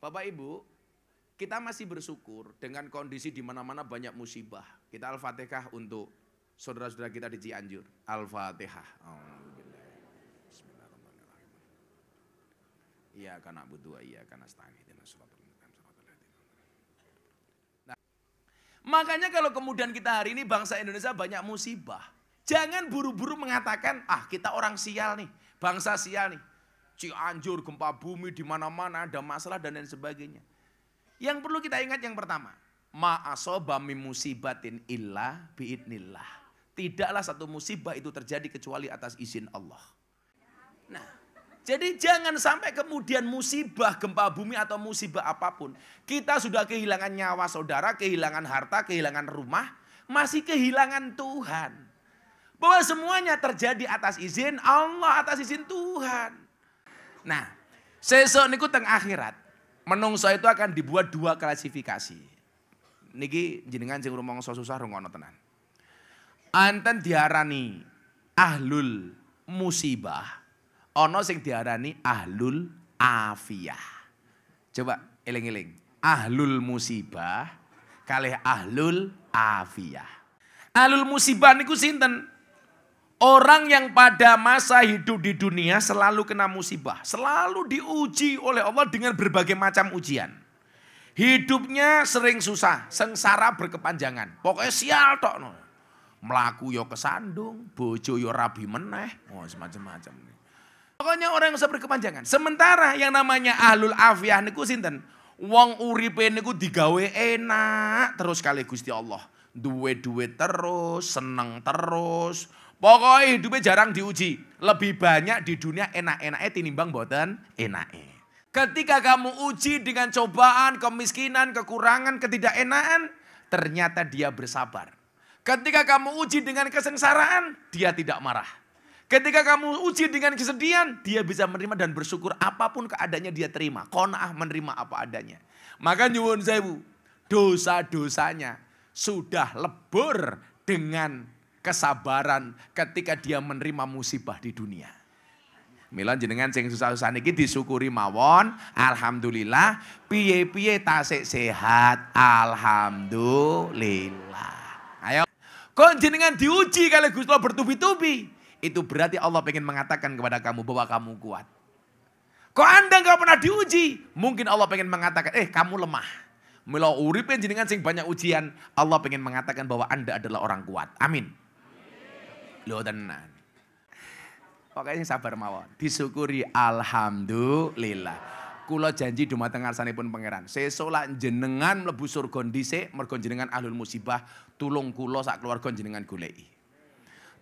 Bapak Ibu, kita masih bersyukur dengan kondisi di mana-mana banyak musibah. Kita Al-Fatihah untuk saudara-saudara kita di Cianjur. Al-Fatihah. Bismillahirrahmanirrahim. Iya karena butuh, iya karena setangih. Nah, makanya kalau kemudian kita hari ini bangsa Indonesia banyak musibah. Jangan buru-buru mengatakan, kita orang sial nih, bangsa sial nih. Cianjur, gempa bumi di mana-mana ada masalah dan lain sebagainya. Yang perlu kita ingat yang pertama, ma'asoba min musibatin illa biidnillah. Tidaklah satu musibah itu terjadi kecuali atas izin Allah. Nah, jadi jangan sampai kemudian musibah gempa bumi atau musibah apapun, kita sudah kehilangan nyawa saudara, kehilangan harta, kehilangan rumah, masih kehilangan Tuhan. Bahwa semuanya terjadi atas izin Allah, atas izin Tuhan. Nah, sesuk niku teng akhirat, menungso itu akan dibuat dua klasifikasi. Niki jenengan sing rumangsa susah rungono tenan. Anten diarani ahlul musibah, ana sing diarani ahlul afiyah. Coba eling-eling. Ahlul musibah kalih ahlul afiyah. Ahlul musibah niku sinten? Orang yang pada masa hidup di dunia selalu kena musibah. Selalu diuji oleh Allah dengan berbagai macam ujian. Hidupnya sering susah, sengsara berkepanjangan. Pokoknya sial tok. No. Melaku yo kesandung, bojo yo rabi meneh. Semacam-macam. Pokoknya orang yang susah berkepanjangan. Sementara yang namanya ahlul afiyah niku sinten? Wong uripe niku digawe enak terus kali Gusti Allah. Duwe-duwe terus, seneng terus. Pokoknya hidupnya jarang diuji. Lebih banyak di dunia enak-enaknya tinimbang boten enaknya. Ketika kamu uji dengan cobaan, kemiskinan, kekurangan, ketidakenakan, ternyata dia bersabar. Ketika kamu uji dengan kesengsaraan, dia tidak marah. Ketika kamu uji dengan kesedihan, dia bisa menerima dan bersyukur apapun keadaannya dia terima. Qanaah menerima apa adanya. Maka nyuwun sewu, dosa-dosanya sudah lebur dengan kesabaran ketika dia menerima musibah di dunia. Mila jenengan sing susah-susah niki disyukuri mawon, alhamdulillah, piye-piye tasik sehat, alhamdulillah. Ayo, kok jenengan diuji kali Gusti Allah bertubi-tubi, itu berarti Allah pengen mengatakan kepada kamu bahwa kamu kuat. Kok Anda enggak pernah diuji? Mungkin Allah pengen mengatakan, kamu lemah. Mila uripin jenengan sing banyak ujian, Allah pengen mengatakan bahwa Anda adalah orang kuat. Amin. Loh tenan. Pokoknya sabar mawon. Disyukuri alhamdulillah. Kula janji dumateng ngarsanipun pangeran. Sesuk lak jenengan mlebu surga dhisik mergo jenengan ahlul musibah, tulung kula sak keluarga jenengan goleki.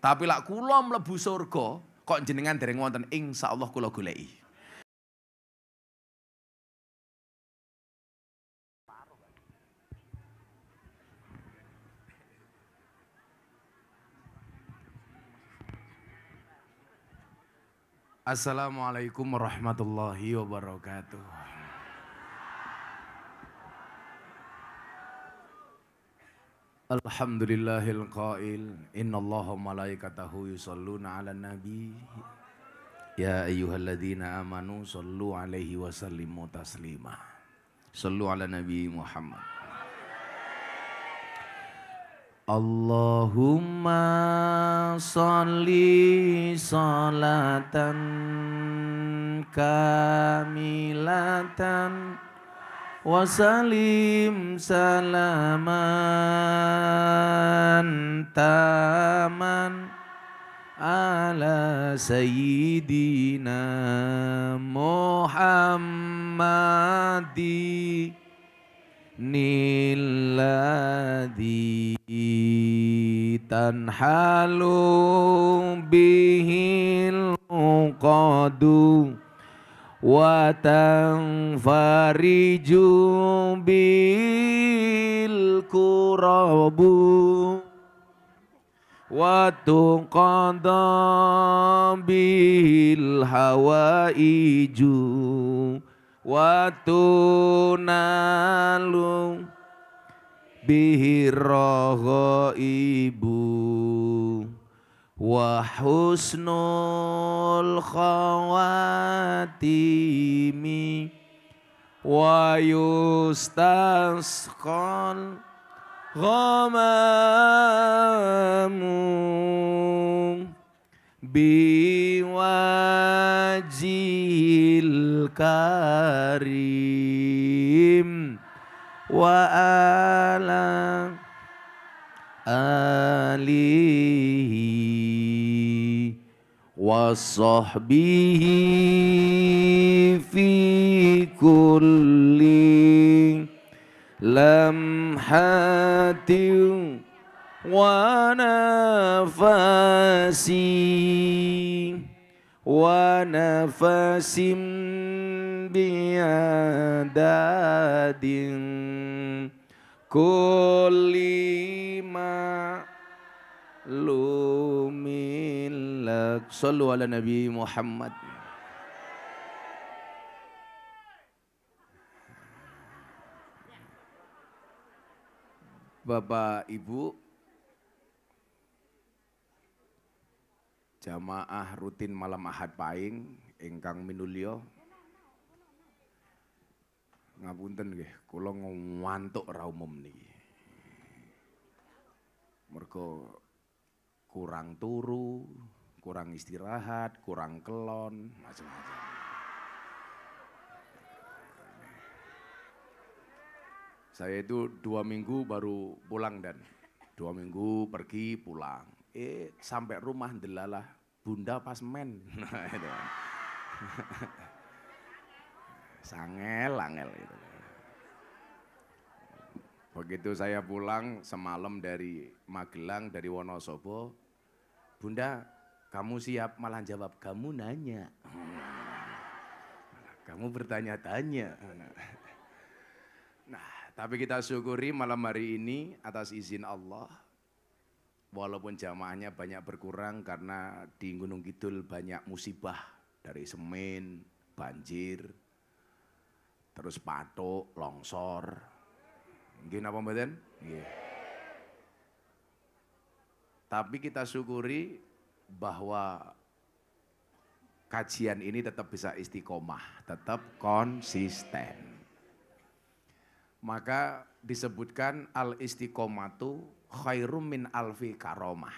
Tapi lak kula mlebu surga kok jenengan dereng wonten, insyaallah kula goleki. Assalamualaikum warahmatullahi wabarakatuh. Alhamdulillahil qail, innallaha malaikatahu yusholluna 'alan nabi. Ya ayyuhalladzina amanu shollu 'alaihi wa sallimu taslima. Shollu 'ala nabi Muhammad. Allahumma sholli sholatan kamilatan wa salim salaman taman ala sayyidina Muhammadi nilladhi tanhalu bihil uqadu wa tanfariju bil kurabu wa tuqada bil hawaiju wa tunalu bihi raghaibu wa husnul khawatimi wa yustasqal ghamamu biwajil karim wa ala alihi wa sahbihi fi kulli lamhatin wa nafasim biadadin kulli ma lumilak. Sallu ala Nabi Muhammad. Bapak Ibu, jamaah rutin malam Ahad Pahing ingkang minulya, ngapunten nggih, kula ngantuk ra umum niki. Mergo kurang turu, kurang istirahat, kurang kelon, macam-macam. Saya itu 2 minggu baru pulang dan 2 minggu pergi pulang. Sampai rumah ndelalah bunda pas men. Angel gitu. Begitu saya pulang semalam dari Magelang, dari Wonosobo, bunda kamu siap? Malah jawab, kamu nanya. Kamu bertanya-tanya. Nah, tapi kita syukuri malam hari ini atas izin Allah, walaupun jamaahnya banyak berkurang karena di Gunung Kidul banyak musibah dari semen, banjir, terus patok, longsor. Nggih napa mboten? Nggih. Tapi kita syukuri bahwa kajian ini tetap bisa istiqomah, tetap konsisten. Maka disebutkan al-istiqomatu khairum min alfi karomah.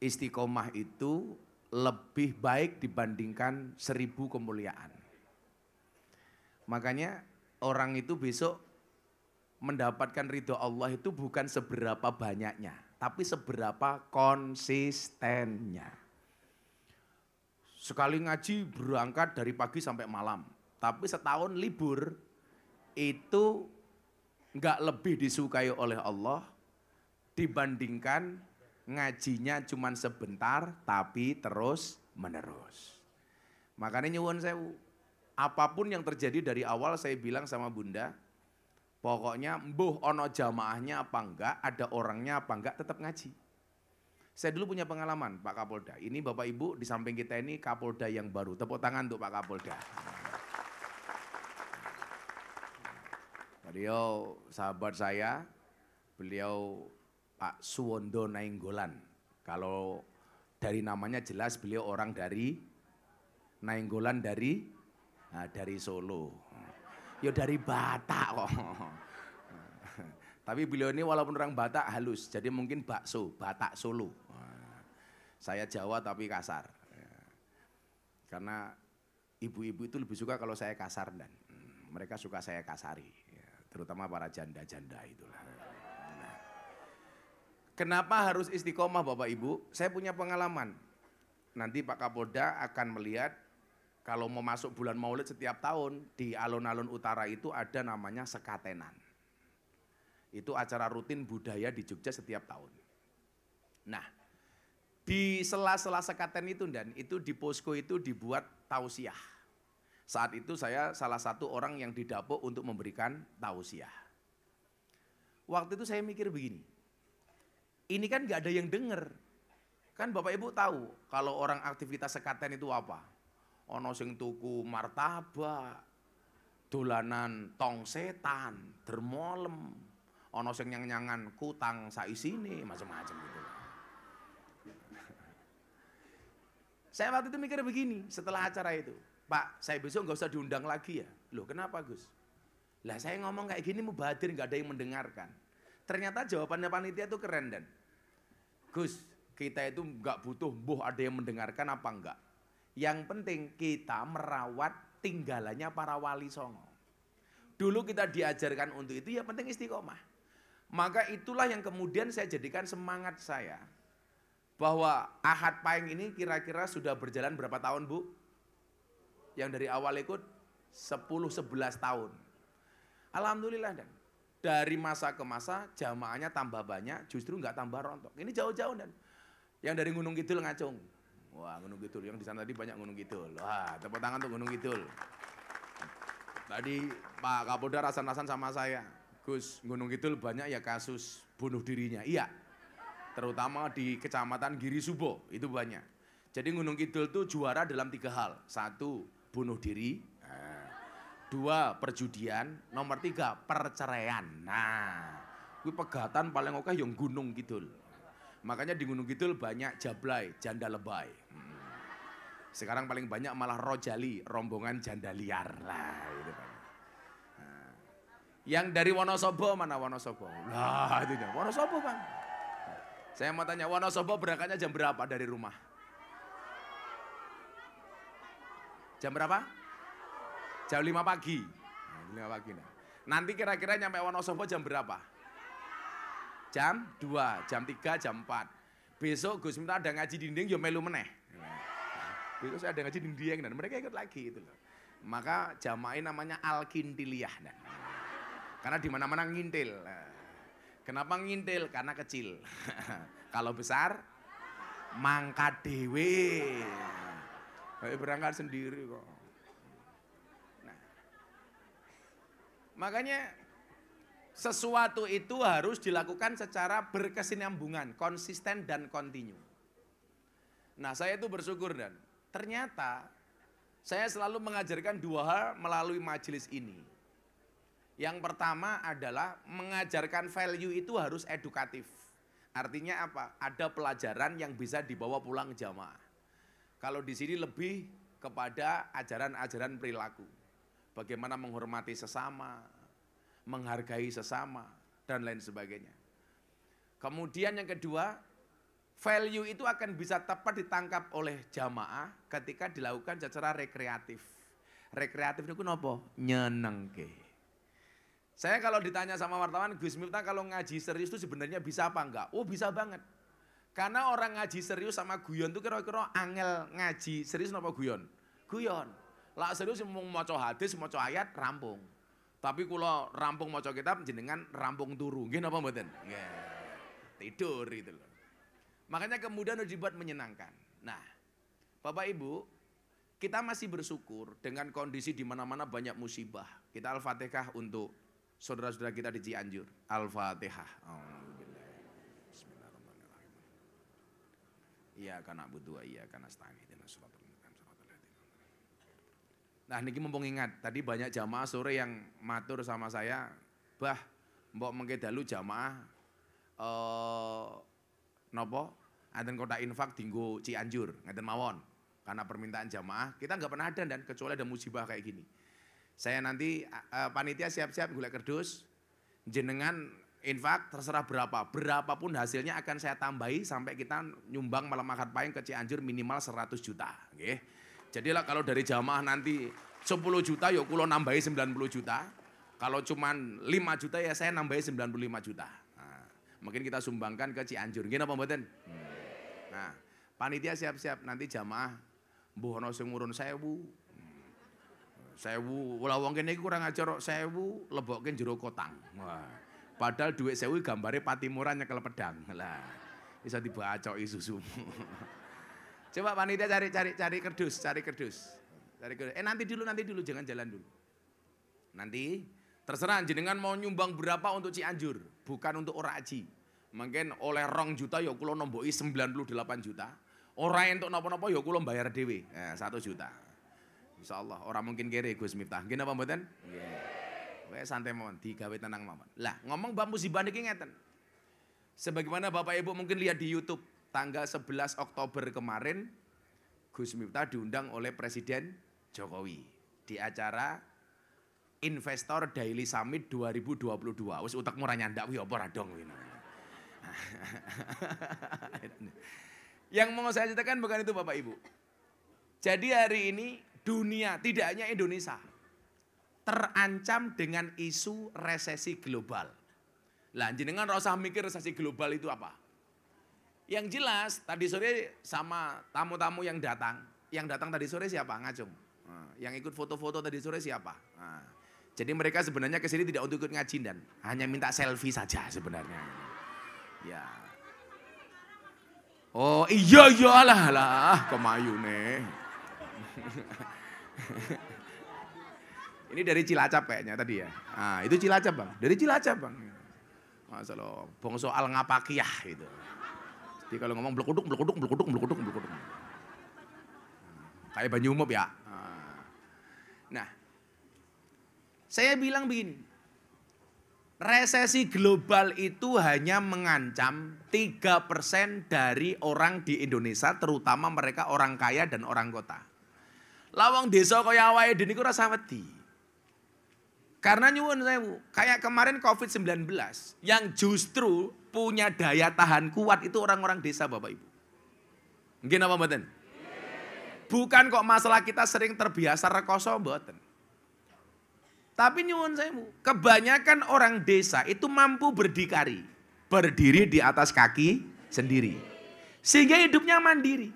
Istiqomah itu lebih baik dibandingkan 1000 kemuliaan. Makanya orang itu besok mendapatkan ridho Allah itu bukan seberapa banyaknya, tapi seberapa konsistennya. Sekali ngaji berangkat dari pagi sampai malam, tapi setahun libur, itu enggak lebih disukai oleh Allah dibandingkan ngajinya cuman sebentar tapi terus menerus. Makanya nyuwun sewu, apapun yang terjadi dari awal saya bilang sama bunda, pokoknya mbuh ono jamaahnya apa enggak, ada orangnya apa enggak, tetap ngaji. Saya dulu punya pengalaman Pak Kapolda, ini Bapak Ibu di samping kita ini Kapolda yang baru, tepuk tangan untuk Pak Kapolda. Beliau sahabat saya, beliau Pak Suwondo Nainggolan. Kalau dari namanya jelas beliau orang dari Nainggolan dari Solo. Ya dari Batak kok. Tapi beliau ini walaupun orang Batak halus, jadi mungkin bakso, Batak Solo. Saya Jawa tapi kasar. Karena ibu-ibu itu lebih suka kalau saya kasar dan mereka suka saya kasari. Terutama para janda-janda itulah. Nah, kenapa harus istiqomah Bapak Ibu? Saya punya pengalaman. Nanti Pak Kapolda akan melihat kalau mau masuk bulan Maulid setiap tahun di alun-alun utara itu ada namanya sekatenan. Itu acara rutin budaya di Jogja setiap tahun. Nah, di sela-sela sekaten itu dan itu di posko itu dibuat tausiah. Saat itu saya salah satu orang yang didapuk untuk memberikan tausiah. Waktu itu saya mikir begini, ini kan gak ada yang denger. Kan Bapak Ibu tahu kalau orang aktivitas sekaten itu apa? Ono sing tuku martabak, dolanan tong setan, dermolem, ono sing nyang-nyangan kutang saisine, macam-macam gitu. Saya waktu itu mikir begini setelah acara itu, Pak, saya besok nggak usah diundang lagi ya. Loh kenapa Gus? Lah saya ngomong kayak gini mubadir nggak ada yang mendengarkan. Ternyata jawabannya panitia itu keren dan Gus, kita itu nggak butuh ada yang mendengarkan apa enggak. Yang penting kita merawat tinggalannya para wali songo. Dulu kita diajarkan untuk itu ya penting istiqomah. Maka itulah yang kemudian saya jadikan semangat saya. Bahwa Ahad Pahing ini kira-kira sudah berjalan berapa tahun Bu? Yang dari awal ikut 10-11 tahun. Alhamdulillah dan dari masa ke masa jamaahnya tambah banyak, justru nggak tambah rontok. Ini jauh-jauh dan yang dari Gunung Kidul ngacung. Wah Gunung Kidul, yang di sana tadi banyak Gunung Kidul. Wah tepuk tangan untuk Gunung Kidul. Tadi Pak Kapolda rasan-rasan sama saya, Gus Gunung Kidul banyak ya kasus bunuh dirinya. Iya, terutama di Kecamatan Giri Subo itu banyak. Jadi Gunung Kidul tuh juara dalam 3 hal. 1, bunuh diri. 2, perjudian, nomor 3, perceraian. Nah, kuwi pegatan paling oke yang Gunung Kidul. Makanya di Gunung Kidul banyak jablay, janda lebay. Sekarang paling banyak malah rojali, rombongan janda liar. Lah, itu Pak. Nah, yang dari Wonosobo mana Wonosobo? Nah, itu dia. Wonosobo, Bang. Saya mau tanya, Wonosobo berangkatnya jam berapa dari rumah? Jam berapa? Jam 5 pagi. Nah, 5 pagi. Nanti kira-kira nyampe Wonosobo jam berapa? Jam 2, jam 3, jam 4. Besok Gus Miftah ada ngaji dinding ya melu meneh. Besok saya ada ngaji dinding dan mereka ikut lagi itu loh. Maka jamaah namanya Al-Kintiliyah. Karena di mana-mana ngintil. Kenapa ngintil? Karena kecil. Kalau besar mangkat dewe. Berangkat sendiri kok. Makanya sesuatu itu harus dilakukan secara berkesinambungan, konsisten dan kontinu. Nah saya itu bersyukur dan ternyata saya selalu mengajarkan 2 hal melalui majelis ini. Yang pertama adalah mengajarkan value itu harus edukatif. Artinya apa? Ada pelajaran yang bisa dibawa pulang jamaah. Kalau di sini lebih kepada ajaran-ajaran perilaku. Bagaimana menghormati sesama, menghargai sesama, dan lain sebagainya. Kemudian yang kedua, value itu akan bisa tepat ditangkap oleh jamaah ketika dilakukan secara rekreatif. Rekreatif itu apa? Nyenengke. Saya kalau ditanya sama wartawan, Gus Miftah kalau ngaji serius itu sebenarnya bisa apa enggak? Oh bisa banget. Karena orang ngaji serius sama guyon itu kira-kira angel ngaji serius apa guyon? Guyon. Lah serius mau maca hadis, maca ayat rampung. Tapi kula rampung maca kitab jenengan rampung turu. Nggih napa mboten? Nggih. Tidur itu loh. Makanya kemudian harus dibuat menyenangkan. Nah, Bapak Ibu, kita masih bersyukur dengan kondisi di mana-mana banyak musibah. Kita Al-Fatihah untuk saudara-saudara kita di Cianjur. Al-Fatihah. Bismillahirrahmanirrahim. Iyyaka na'budu wa iyyaka nasta'in. Nah niki mumpung ingat, tadi banyak jamaah sore yang matur sama saya, bah, mbok mengke dalu jamaah nopo, enten kota infak dinggo Cianjur, ngeten mawon. Karena permintaan jamaah, kita nggak pernah ada dan kecuali ada musibah kayak gini. Saya nanti panitia siap-siap golek kerdus, jenengan infak terserah berapapun hasilnya akan saya tambahi sampai kita nyumbang malam akad pahing ke Cianjur minimal 100 juta, okay? Jadilah kalau dari jamaah nanti 10 juta ya kula nambahi 90 juta. Kalau cuman 5 juta ya saya nambahi 95 juta. Nah, mungkin kita sumbangkan ke Cianjur. Nggih napa mboten? Nah, panitia siap-siap nanti jamaah mbuh ana sing ngurun 1000. 1000, wala wong kene iki kurang ajar kok 1000 lebokke jero kotang. Wah. Padahal duit 1000 gambare Patimura nyekel pedang. Lah, iso dibacoki susumu. Coba panitia cari kerdus. Nanti dulu jangan jalan dulu. Nanti terserah jenengan mau nyumbang berapa untuk Cianjur, bukan untuk ora aji. Mungkin oleh 2 juta ya kula nomboki 98 juta. Ora entuk napa-napa ya kula bayar dhewe. 1 juta. Insyaallah orang mungkin kere Gus Miftah. Nggih napa mboten? Nggih. Wes santai mawon, digawe tenang mawon. Lah, ngomong bab musibah niki ngeten. Sebagaimana Bapak Ibu mungkin lihat di YouTube, tanggal 11 Oktober kemarin Gus Miftah diundang oleh Presiden Jokowi di acara Investor Daily Summit 2022. Wis utekmu ora nyandak kuwi apa ra dong kuwi. Yang mau saya ceritakan bukan itu Bapak Ibu. Jadi hari ini dunia, tidak hanya Indonesia, terancam dengan isu resesi global. Lah jenengan ora usah mikir resesi global itu apa. Yang jelas tadi sore sama tamu-tamu yang datang tadi sore siapa? Ngacung. Yang ikut foto-foto tadi sore siapa? Jadi mereka sebenarnya ke sini tidak untuk ikut ngaji dan hanya minta selfie saja sebenarnya. Ya. Oh iya lah kemayune. Ini dari Cilacap kayaknya tadi ya. Itu Cilacap Bang, dari Cilacap Bang. Masalah bong soal ngapakiyah gitu. Jadi kalau ngomong blekuduk. Kayak Banyu Umum ya. Nah, saya bilang begini. Resesi global itu hanya mengancam 3% dari orang di Indonesia, terutama mereka orang kaya dan orang kota. Lawang desa kaya awake dhewe niku rasa wedi. Karena nyuwun sewu, kayak kemarin COVID-19 yang justru punya daya tahan kuat itu orang-orang desa Bapak Ibu. Nggih napa mboten? Bukan kok masalah kita sering terbiasa rekoso mboten. Tapi nyuwun sewu, kebanyakan orang desa itu mampu berdikari, berdiri di atas kaki sendiri. Sehingga hidupnya mandiri.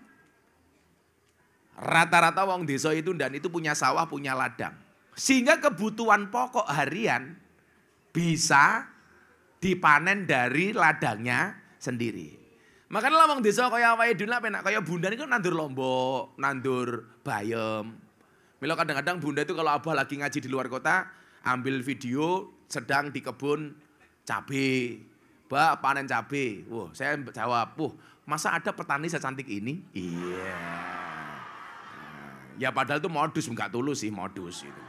Rata-rata wong desa itu dan itu punya sawah, punya ladang. Sehingga kebutuhan pokok harian bisa dipanen dari ladangnya sendiri. Makanya wong desa kaya awake dhewe penak kaya bunda niku nandur lombok, nandur bayem. Mila kadang-kadang bunda itu kalau abah lagi ngaji di luar kota, ambil video sedang di kebun cabe. Mbak panen cabe. Wah, saya jawab, masa ada petani secantik ini? Iya. Ya padahal itu modus, enggak tulus sih modus gitu.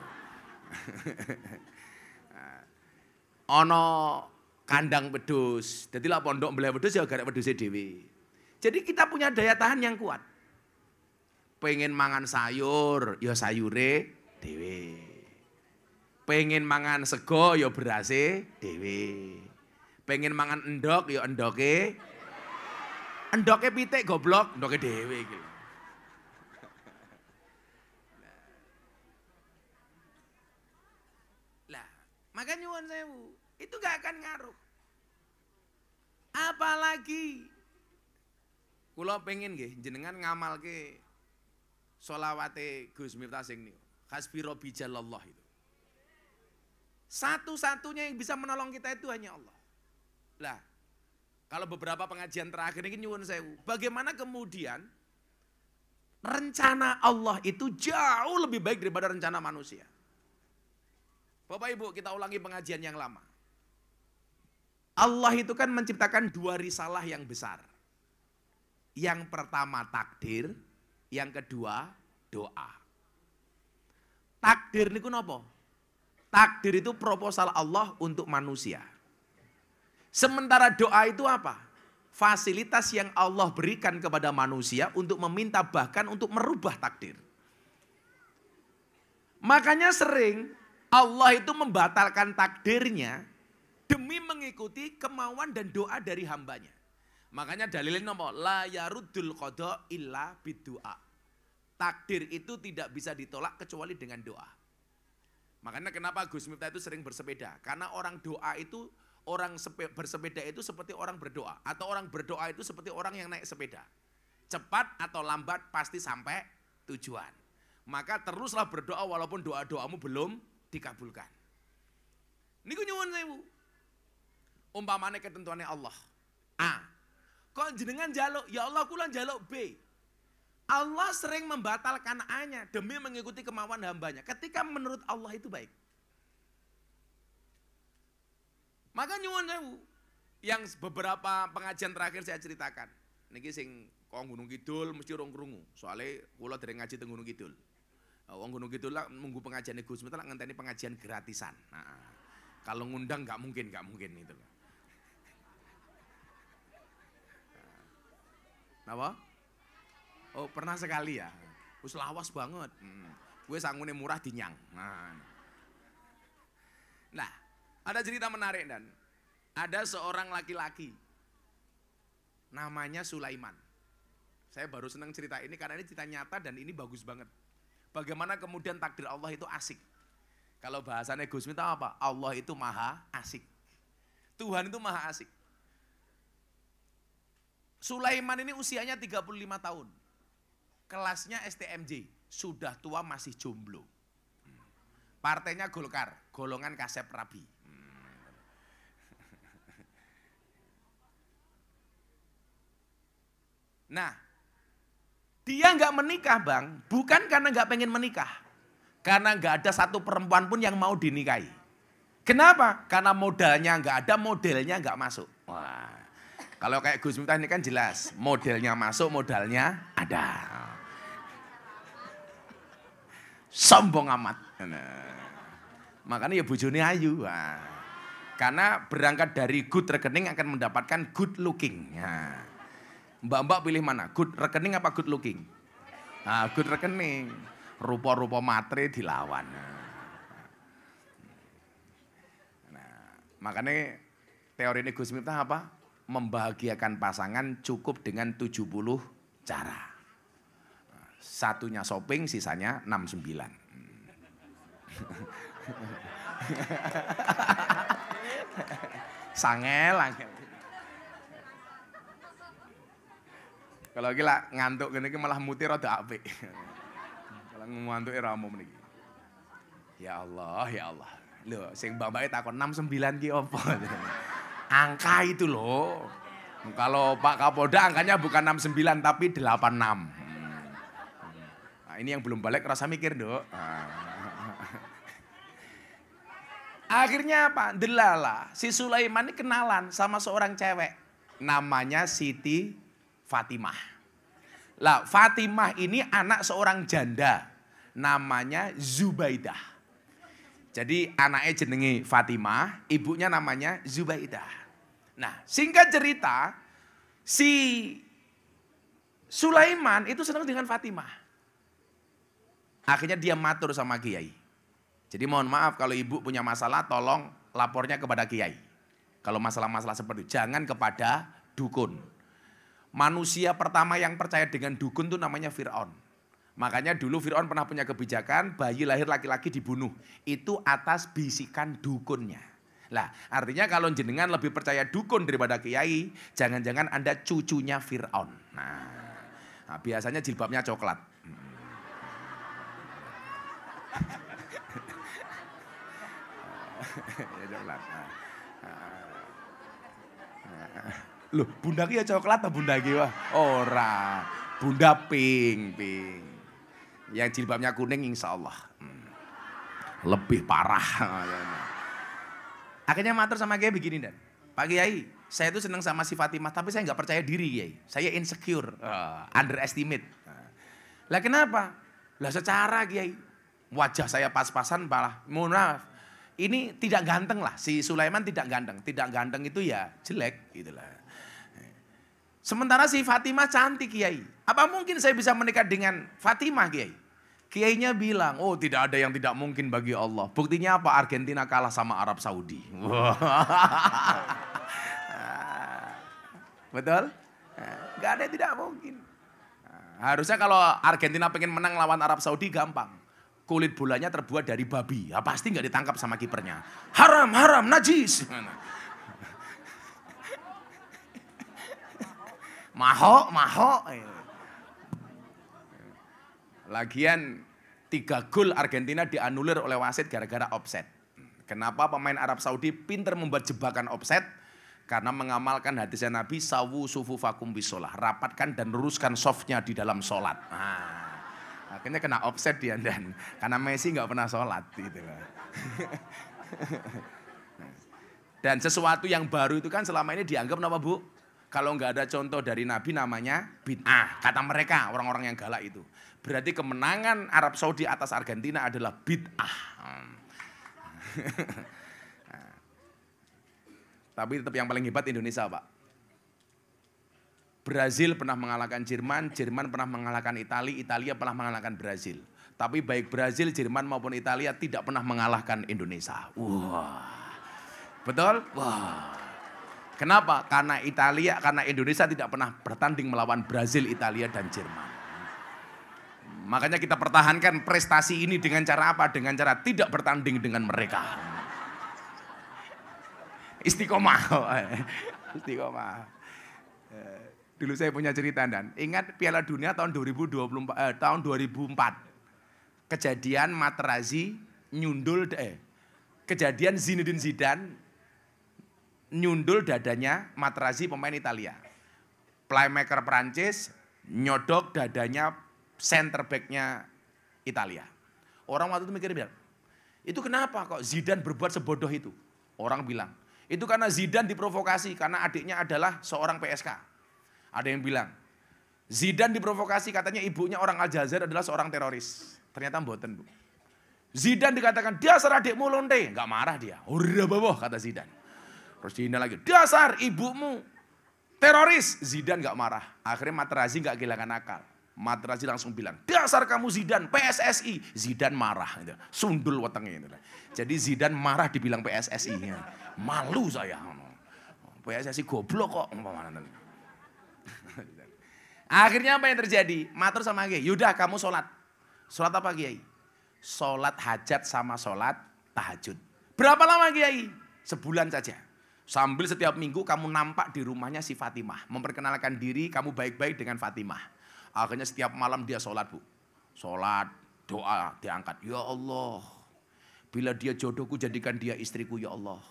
Ono kandang wedhus. Dadi lak pondok mbeleh wedhus ya garek wedhuse dhewe. Jadi kita punya daya tahan yang kuat. Pengen mangan sayur, ya sayure dhewe. Pengen mangan sego, ya berase dhewe. Pengen mangan endok, ya endoke. Endoke pitik goblok, endoke dhewe iki. Lah, maka nyuwun sewu, itu gak akan ngaruh. Apalagi kula pengen nggih jenengan ngamalke sholawate Gus Miftah sing niku. Hasbi Rabbi Jalallah itu. Satu-satunya yang bisa menolong kita itu hanya Allah. Lah, kalau beberapa pengajian terakhir ini nyuwun sewu, bagaimana kemudian rencana Allah itu jauh lebih baik daripada rencana manusia. Bapak Ibu, kita ulangi pengajian yang lama. Allah itu kan menciptakan dua risalah yang besar. Yang pertama takdir, yang kedua doa. Takdir niku napa? Takdir itu proposal Allah untuk manusia. Sementara doa itu apa? Fasilitas yang Allah berikan kepada manusia untuk meminta bahkan untuk merubah takdir. Makanya sering Allah itu membatalkan takdirnya demi mengikuti kemauan dan doa dari hambanya. Makanya dalilnya apa? La yaruddul qada illa biddu'a. Takdir itu tidak bisa ditolak kecuali dengan doa. Makanya kenapa Gus Miftah itu sering bersepeda? Karena orang doa itu, orang bersepeda itu seperti orang berdoa. Atau orang berdoa itu seperti orang yang naik sepeda. Cepat atau lambat pasti sampai tujuan. Maka teruslah berdoa walaupun doa-doamu belum dikabulkan. Niku nyuwun sewu. Umpamane ketentuannya Allah. A. Kok jenengan njaluk, ya Allah kula njaluk B. Allah sering membatalkan A-nya demi mengikuti kemauan hambanya. Ketika menurut Allah itu baik. Maka nyuwun sewu. Yang beberapa pengajian terakhir saya ceritakan. Niki sing kok Gunung Kidul mesti rong krungu. Soale kula dereng ngaji teng Gunung Kidul. Wong Gunung Kidul lah nunggu pengajian Gus Miftah lah ngenteni pengajian gratisan. Nah, kalau ngundang nggak mungkin itu. Napa? Oh pernah sekali ya. Wis lawas banget. Gue sangune murah dinyang. Nah. Nah, ada cerita menarik dan ada seorang laki-laki namanya Sulaiman. Saya baru senang cerita ini karena ini cerita nyata dan ini bagus banget. Bagaimana kemudian takdir Allah itu asik. Kalau bahasannya Gus Miftah apa? Allah itu maha asik. Tuhan itu maha asik. Sulaiman ini usianya 35 tahun. Kelasnya STMJ, sudah tua masih jomblo. Partainya Golkar, golongan Kasep Rabi. Nah, dia nggak menikah bang, bukan karena nggak pengen menikah. Karena nggak ada satu perempuan pun yang mau dinikahi. Kenapa? Karena modalnya nggak ada, modelnya nggak masuk. Wah, kalau kayak Gus Miftah ini kan jelas, modelnya masuk, modalnya ada. Sombong amat. Nah, makanya ya bojone ayu. Nah, karena berangkat dari good rekening akan mendapatkan good looking. Nah, mbak-mbak pilih mana? Good rekening apa good looking? Nah, good rekening. Rupa-rupa matre dilawan. Nah, makanya teori ini Gus Miftah apa? Membahagiakan pasangan cukup dengan 70 cara. Satunya shopping, sisanya 69. Sangel. Kalau gila ngantuk gini malah mutir rada apik. Kalau ngantuk ora umum niki. Ya Allah, ya Allah. Loh, sing mbak-mbake takon 69 ki apa? Angka itu loh. Kalau Pak Kapolda angkanya bukan 69 tapi 86. Nah, ini yang belum balik rasa mikir, Dok. Akhirnya apa? Delala. Si Sulaiman ini kenalan sama seorang cewek. Namanya Siti Fatimah. Lah, Fatimah ini anak seorang janda. Namanya Zubaidah. Jadi anaknya jenenge Fatimah, ibunya namanya Zubaidah. Nah, singkat cerita, si Sulaiman itu senang dengan Fatimah. Akhirnya dia matur sama kiai. Jadi mohon maaf kalau ibu punya masalah tolong lapornya kepada kiai. Kalau masalah-masalah seperti itu, jangan kepada dukun. Manusia pertama yang percaya dengan dukun itu namanya Fir'aun. Makanya dulu Fir'aun pernah punya kebijakan bayi lahir laki-laki dibunuh. Itu atas bisikan dukunnya. Lah artinya kalau jenengan lebih percaya dukun daripada kiai, jangan-jangan Anda cucunya Fir'aun. Nah, biasanya jilbabnya coklat. Loh, bunda ki ya coklat atau bunda ki wah? Ora, bunda pink. Yang jilbabnya kuning insya Allah. Lebih parah. Akhirnya matur sama Kiai begini dan, Pak Kiai, saya itu senang sama si Fatimah tapi saya nggak percaya diri Kiai. Saya insecure, underestimate. Lah kenapa? Lah secara Kiai, wajah saya pas-pasan malah, mohon maaf. Ini tidak ganteng lah, si Sulaiman tidak ganteng. Tidak ganteng itu ya jelek gitu lah. Sementara si Fatimah cantik Kiai. Apa mungkin saya bisa menikah dengan Fatimah Kiai? Kiainya bilang, oh tidak ada yang tidak mungkin bagi Allah. Buktinya apa? Argentina kalah sama Arab Saudi. Betul? Gak ada yang tidak mungkin. Harusnya kalau Argentina pengen menang lawan Arab Saudi gampang. Kulit bolanya terbuat dari babi. Ya, pasti gak ditangkap sama kipernya. Haram, haram, najis. Maho. Lagian 3 gol Argentina dianulir oleh wasit gara-gara offset. Kenapa pemain Arab Saudi pintar membuat jebakan offset? Karena mengamalkan hadisnya Nabi, sawu sufufakum bisolah. Rapatkan dan luruskan softnya di dalam sholat. Nah, akhirnya kena offset dia dan karena Messi nggak pernah sholat gitu. Dan sesuatu yang baru itu kan selama ini dianggap apa Bu? Kalau nggak ada contoh dari Nabi namanya bid'ah. Kata mereka orang-orang yang galak itu. Berarti kemenangan Arab Saudi atas Argentina adalah bid'ah. Tapi tetap yang paling hebat Indonesia Pak. Brazil pernah mengalahkan Jerman, Jerman pernah mengalahkan Italia, Italia pernah mengalahkan Brazil. Tapi baik Brazil, Jerman maupun Italia tidak pernah mengalahkan Indonesia. Wah. Betul? Wah. Kenapa? Karena Indonesia tidak pernah bertanding melawan Brazil, Italia, dan Jerman. Makanya kita pertahankan prestasi ini dengan cara apa? Dengan cara tidak bertanding dengan mereka. Istiqomah. Istiqomah. Dulu saya punya cerita, dan ingat Piala Dunia tahun 2004. Kejadian Materazzi nyundul, kejadian Zinedine Zidane nyundul dadanya Materazzi pemain Italia. Playmaker Prancis nyodok dadanya center back-nya Italia. Orang waktu itu bilang, itu kenapa kok Zidane berbuat sebodoh itu? Orang bilang, itu karena Zidane diprovokasi karena adiknya adalah seorang PSK. Ada yang bilang, Zidane diprovokasi katanya ibunya orang Aljazair adalah seorang teroris. Ternyata mboten, Bu. Zidane dikatakan, dasar adikmu lonte. Enggak marah dia. Ora bawa, kata Zidane. Terus dihina lagi, dasar ibumu teroris. Zidane enggak marah. Akhirnya Materazzi enggak kehilangan akal. Materazzi langsung bilang, dasar kamu Zidane, PSSI. Zidane marah. Sundul wetengnya. Jadi Zidane marah dibilang PSSI. Malu saya. PSSI goblok kok. Akhirnya apa yang terjadi? Matur sama Kiai, yaudah kamu sholat. Sholat apa Kiai? Sholat hajat sama sholat tahajud. Berapa lama Kiai? Sebulan saja. Sambil setiap minggu kamu nampak di rumahnya si Fatimah. Memperkenalkan diri kamu baik-baik dengan Fatimah. Akhirnya setiap malam dia sholat, Bu. Sholat, doa diangkat. Ya Allah, bila dia jodohku jadikan dia istriku ya Allah.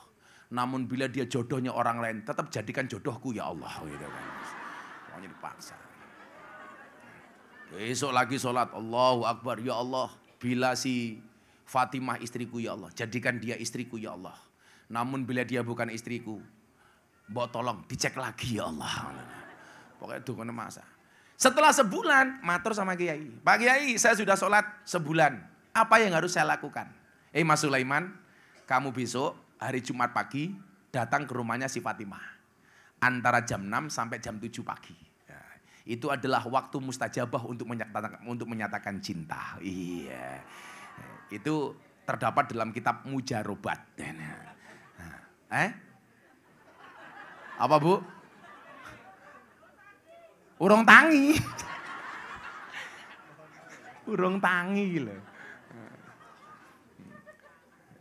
Namun bila dia jodohnya orang lain tetap jadikan jodohku ya Allah. Gitu kan. Pokoknya dipaksa. Besok lagi sholat, Allahu Akbar, ya Allah. Bila si Fatimah istriku ya Allah, jadikan dia istriku ya Allah. Namun bila dia bukan istriku, mbok tolong dicek lagi ya Allah. Pokoknya dukune masa. Setelah sebulan, matur sama Kiai. Pak Kiai, saya sudah sholat sebulan. Apa yang harus saya lakukan? Mas Sulaiman, kamu besok hari Jumat pagi datang ke rumahnya si Fatimah. Antara jam 6 sampai jam 7 pagi. Itu adalah waktu mustajabah untuk menyatakan cinta. Iya. Itu terdapat dalam kitab Mujarobat. Apa Bu? Urung tangi. Urung tangi lho.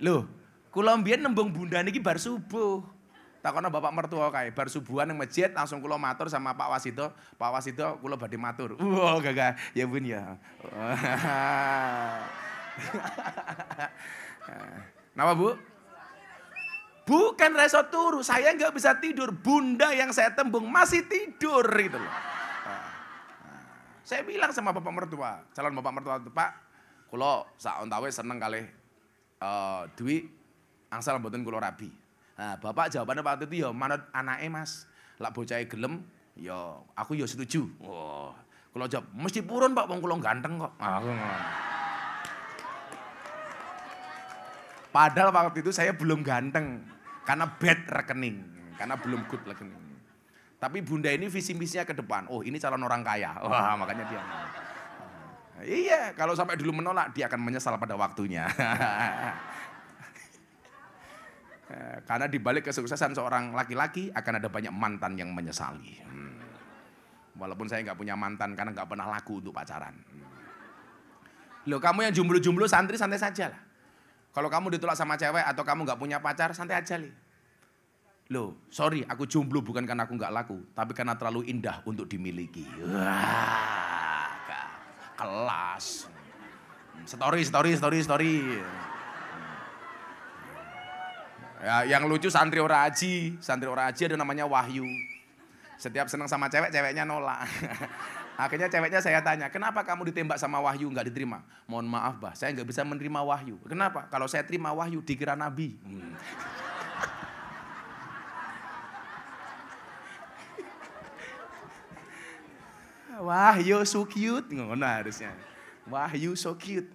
Loh, kula mbiyen nembung bunda niki bar subuh. Takono bapak mertua kae, bar subuhan nang masjid langsung kula matur sama Pak Wasito. Pak Wasito kula badhe matur. Wah, gagah. Ya Bun ya. Napa Bu? Bukan reso turu, saya nggak bisa tidur. Bunda yang saya tembung masih tidur gitu loh. Saya bilang sama bapak mertua, calon bapak mertua itu, Pak, kula sak ontawe seneng kalih Dwi angsal mboten kula rabi. Nah, bapak jawabannya waktu itu ya manut anake Mas. Lak bocahe gelem, ya aku ya setuju. Wah, kula jawab, mesti purun Pak, wong kula ganteng kok. Padahal waktu itu saya belum ganteng karena bad rekening, karena belum good rekening. Tapi bunda ini visi misinya ke depan. Oh, ini calon orang kaya. Wah, makanya dia. Iya, kalau sampai dulu menolak dia akan menyesal pada waktunya. Karena di balik kesuksesan seorang laki-laki akan ada banyak mantan yang menyesali. Walaupun saya nggak punya mantan karena nggak pernah laku untuk pacaran. Loh, kamu yang jomblo-jomblo santri santai saja lah. Kalau kamu ditolak sama cewek atau kamu nggak punya pacar santai aja li. Loh, sorry, aku jomblo bukan karena aku nggak laku, tapi karena terlalu indah untuk dimiliki. Wah, kelas. Story. Ya, yang lucu santri ora aji ada namanya Wahyu. Setiap senang sama cewek, ceweknya nolak. Akhirnya ceweknya saya tanya, kenapa kamu ditembak sama Wahyu nggak diterima? Mohon maaf Bah, saya nggak bisa menerima Wahyu. Kenapa? Kalau saya terima Wahyu dikira nabi. Wahyu so cute, ngono harusnya. Wahyu so cute.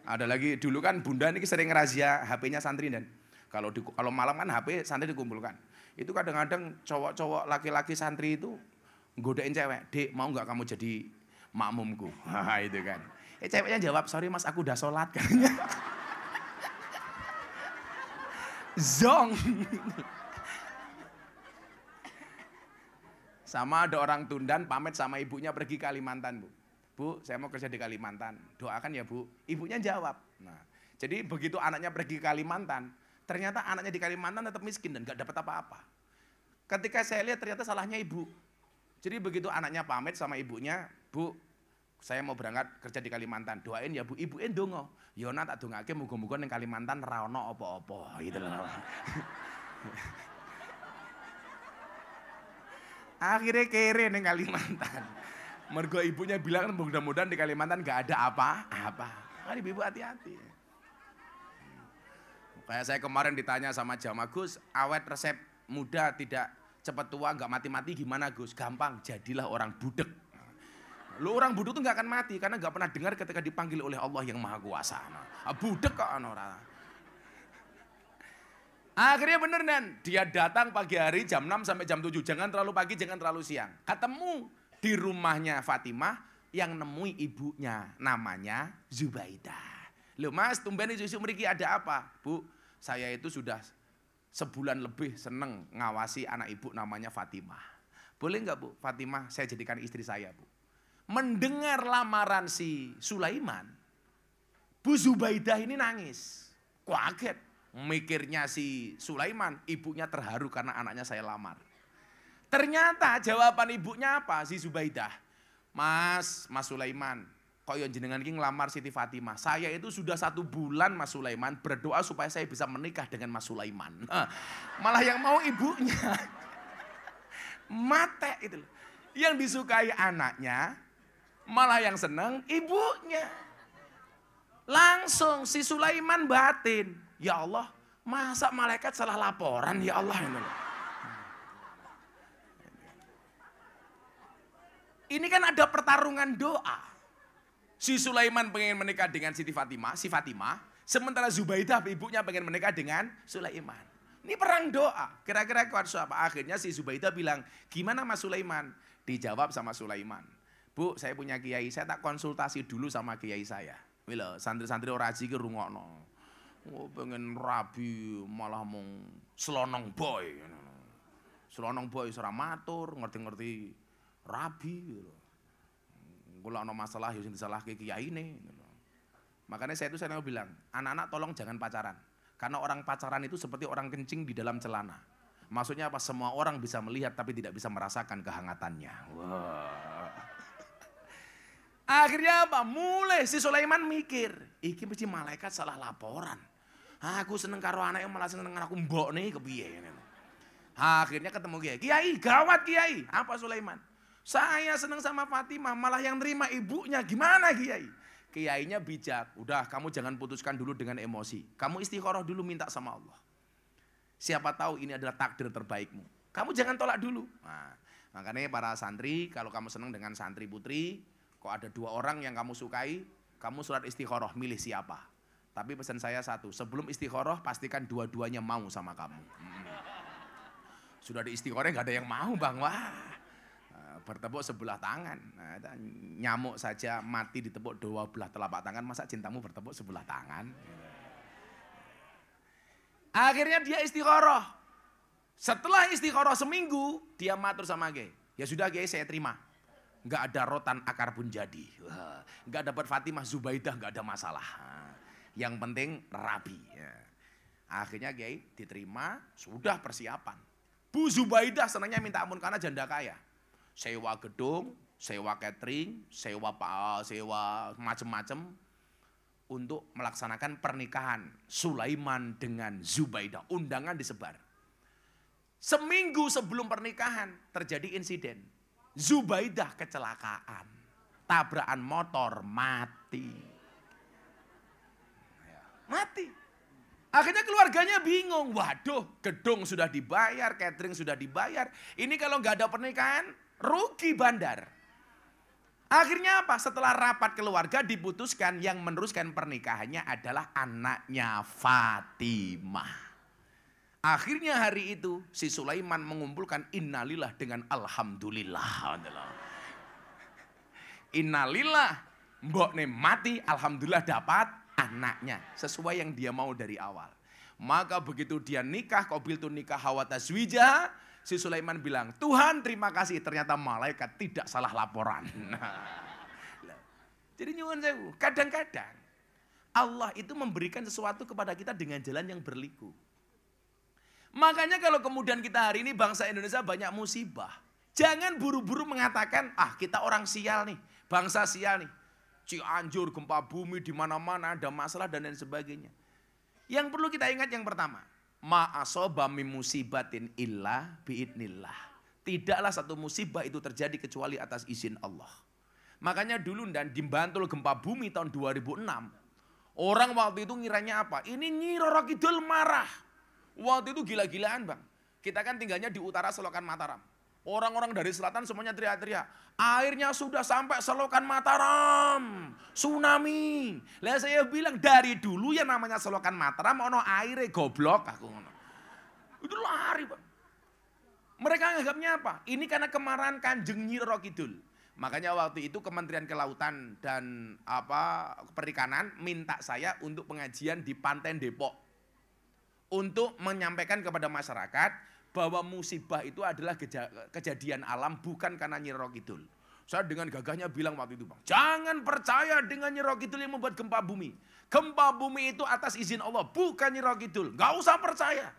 Ada lagi dulu kan bunda ini sering razia HP-nya santri dan kalau malam kan HP santri dikumpulkan. Itu kadang-kadang cowok-cowok laki-laki santri itu godain cewek, "Dek, mau nggak kamu jadi makmumku?" Itu kan. Ceweknya jawab, sorry mas aku udah sholat katanya. Zong. Sama ada orang Tundan pamit sama ibunya pergi Kalimantan, Bu. Bu, saya mau kerja di Kalimantan. Doakan ya, Bu. Ibunya jawab. Nah, jadi begitu anaknya pergi ke Kalimantan, ternyata anaknya di Kalimantan tetap miskin dan gak dapat apa-apa. Ketika saya lihat ternyata salahnya ibu. Jadi begitu anaknya pamit sama ibunya, Bu, saya mau berangkat kerja di Kalimantan. Doain ya, Bu. Ibu ndonga. Yona tak dongake muga-muga ning Kalimantan ra ono apa-apa gitu loh. Akhirnya kere ning Kalimantan. Mergo ibunya bilang mudah-mudahan di Kalimantan gak ada apa-apa. Mari ibu hati-hati. Kayak saya kemarin ditanya sama Jamaah, Gus, awet resep muda tidak cepat tua gak mati-mati gimana Gus? Gampang, jadilah orang budek. Lu orang budek tuh gak akan mati karena gak pernah dengar ketika dipanggil oleh Allah yang Maha Kuasa. Budek kok orang. Akhirnya bener Dan, dia datang pagi hari jam 6 sampai jam 7. Jangan terlalu pagi, jangan terlalu siang. Ketemu di rumahnya Fatimah yang nemui ibunya. Namanya Zubaidah. Loh mas, tumben susu mriki ada apa? Bu, saya itu sudah sebulan lebih seneng ngawasi anak ibu namanya Fatimah. Boleh nggak Bu, Fatimah saya jadikan istri saya Bu. Mendengar lamaran si Sulaiman, Bu Zubaidah ini nangis. Kaget. Mikirnya si Sulaiman, ibunya terharu karena anaknya saya lamar. Ternyata jawaban ibunya apa? Si Zubaidah, Mas Sulaiman, kok yang jenengan ini ngelamar Siti Fatimah. Saya itu sudah 1 bulan Mas Sulaiman berdoa supaya saya bisa menikah dengan Mas Sulaiman. Malah yang mau ibunya. Mate itu. Yang disukai anaknya, malah yang seneng ibunya. Langsung si Sulaiman batin. Ya Allah, masa malaikat salah laporan ya Allah. Ini kan ada pertarungan doa. Si Sulaiman pengen menikah dengan si Fatimah, sementara Zubaidah ibunya pengen menikah dengan Sulaiman. Ini perang doa. Kira-kira kuat apa? Akhirnya si Zubaidah bilang, gimana Mas Sulaiman? Dijawab sama Sulaiman. Bu, saya punya kiai, saya tak konsultasi dulu sama kiai saya. Wila, santri-santri oraji ke rungokno. Oh, pengen rabi malah mau selonong boy. Selonong boy ora matur, ngerti-ngerti rabi. Kula ana masalah ya sing disalahke kiyaine. Makanya saya bilang, anak-anak tolong jangan pacaran. Karena orang pacaran itu seperti orang kencing di dalam celana. Maksudnya apa? Semua orang bisa melihat tapi tidak bisa merasakan kehangatannya. Wah. Akhirnya apa? Mulai si Sulaiman mikir, iki mesti malaikat salah laporan. Aku seneng karo anak yang malah seneng aku mbok nih kepiye. Akhirnya ketemu Kiai. Kiai, gawat Kiai. Apa Sulaiman? Saya seneng sama Fatimah, malah yang nerima ibunya. Gimana Kiai? Kiainya bijak. Udah, kamu jangan putuskan dulu dengan emosi. Kamu istikharah dulu minta sama Allah. Siapa tahu ini adalah takdir terbaikmu. Kamu jangan tolak dulu. Nah, makanya para santri, kalau kamu seneng dengan santri putri, kok ada 2 orang yang kamu sukai, kamu surat istikharah, milih siapa. Tapi pesan saya satu, sebelum istikharah pastikan dua-duanya mau sama kamu. Sudah di istikharah gak ada yang mau Bang, wah. Bertepuk sebelah tangan. Nah, nyamuk saja mati ditepuk 2 belah telapak tangan, masa cintamu bertepuk sebelah tangan. Akhirnya dia istikharah. Setelah istikharah seminggu, dia matur sama Kiai. Ya sudah Kiai, saya terima. Gak ada rotan akar pun jadi. Gak dapat Fatimah Zubaidah, gak ada masalah. Yang penting rabi. Akhirnya Kiai diterima, sudah persiapan. Bu Zubaidah senangnya minta ampun karena janda kaya. Sewa gedung, sewa catering, sewa macem-macem untuk melaksanakan pernikahan Sulaiman dengan Zubaidah. Undangan disebar. Seminggu sebelum pernikahan terjadi insiden. Zubaidah kecelakaan, tabrakan motor, mati. Akhirnya keluarganya bingung, waduh gedung sudah dibayar, catering sudah dibayar. Ini kalau nggak ada pernikahan, rugi bandar. Akhirnya apa? Setelah rapat keluarga diputuskan yang meneruskan pernikahannya adalah anaknya Fatimah. Akhirnya hari itu si Sulaiman mengumpulkan innalillah dengan alhamdulillah. Innalillah Mbok nih mati, alhamdulillah dapat anaknya. Sesuai yang dia mau dari awal. Maka begitu dia nikah, qabiltu nikah wa tazwija, si Sulaiman bilang, Tuhan terima kasih, ternyata malaikat tidak salah laporan. Jadi nyuwun sewu, kadang-kadang Allah itu memberikan sesuatu kepada kita dengan jalan yang berliku. Makanya kalau kemudian kita hari ini bangsa Indonesia banyak musibah. Jangan buru-buru mengatakan, kita orang sial nih, bangsa sial nih. Cianjur, gempa bumi di mana-mana ada masalah dan lain sebagainya. Yang perlu kita ingat yang pertama, ma'asoba min musibatin illa biidnillah. Tidaklah satu musibah itu terjadi kecuali atas izin Allah. Makanya dulu dan di Bantul gempa bumi tahun 2006, orang waktu itu ngiranya apa? Ini Nyi Roro Kidul marah. Waktu itu gila-gilaan bang. Kita kan tinggalnya di utara selokan Mataram. Orang-orang dari selatan semuanya teriak-teriak. Airnya sudah sampai selokan Mataram. Tsunami. Lah saya bilang dari dulu yang namanya selokan Mataram ono airnya goblok aku. Itu lari bang. Mereka anggapnya apa? Ini karena kemarahan Kanjeng Nyi Roro Kidul. Makanya waktu itu Kementerian Kelautan dan Perikanan minta saya untuk pengajian di Pantai Depok. Untuk menyampaikan kepada masyarakat bahwa musibah itu adalah kejadian alam bukan karena Nyi Roro Kidul. Saya dengan gagahnya bilang waktu itu bang, jangan percaya dengan Nyi Roro Kidul yang membuat gempa bumi. Gempa bumi itu atas izin Allah, bukan Nyi Roro Kidul. Gak usah percaya.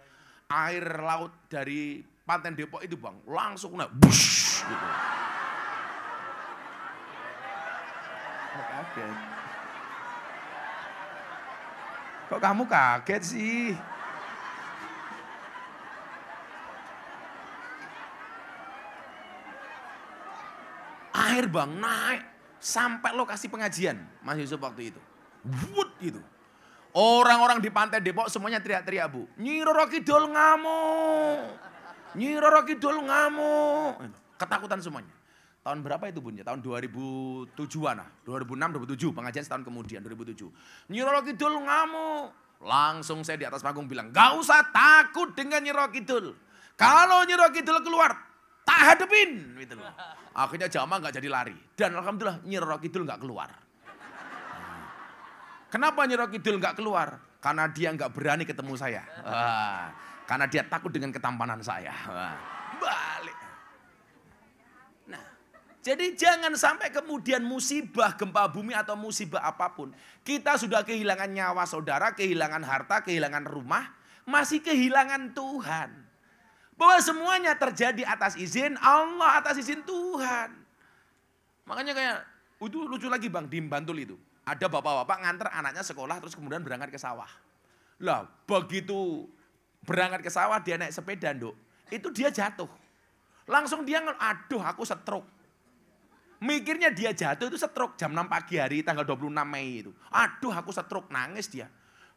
Air laut dari Pantai Depok itu bang, langsung bush gitu. Kaget. Kok kamu kaget sih? Air bang naik sampai lokasi pengajian Mas Yusuf waktu itu. Wut gitu. Orang-orang di Pantai Depok semuanya teriak-teriak bu. Nyi Roro Kidul ngamuk. Nyi Roro Kidul ngamuk. Ketakutan semuanya. Tahun berapa itu bun? Tahun 2007-an lah. 2006, 2007. Pengajian setahun kemudian 2007. Nyi Roro Kidul ngamuk. Langsung saya di atas panggung bilang. Gak usah takut dengan Nyi Roro Kidul. Kalau Nyi Roro Kidul keluar. Tak hadepin. Gitu loh. Akhirnya jamaah gak jadi lari. Dan alhamdulillah Nyi Roro Kidul gak keluar. Kenapa Nyi Roro Kidul gak keluar? Karena dia gak berani ketemu saya. Karena dia takut dengan ketampanan saya. Balik. Nah, jadi jangan sampai kemudian musibah gempa bumi atau musibah apapun. Kita sudah kehilangan nyawa saudara, kehilangan harta, kehilangan rumah. Masih kehilangan Tuhan. Bahwa semuanya terjadi atas izin Allah, atas izin Tuhan. Makanya kayak, itu lucu lagi bang, di Bantul itu. Ada bapak-bapak nganter anaknya sekolah terus kemudian berangkat ke sawah. Lah begitu berangkat ke sawah dia naik sepeda nduk, itu dia jatuh. Langsung dia aduh aku stroke. Mikirnya dia jatuh itu stroke jam 6 pagi hari tanggal 26 Mei itu. Aduh aku stroke, nangis dia.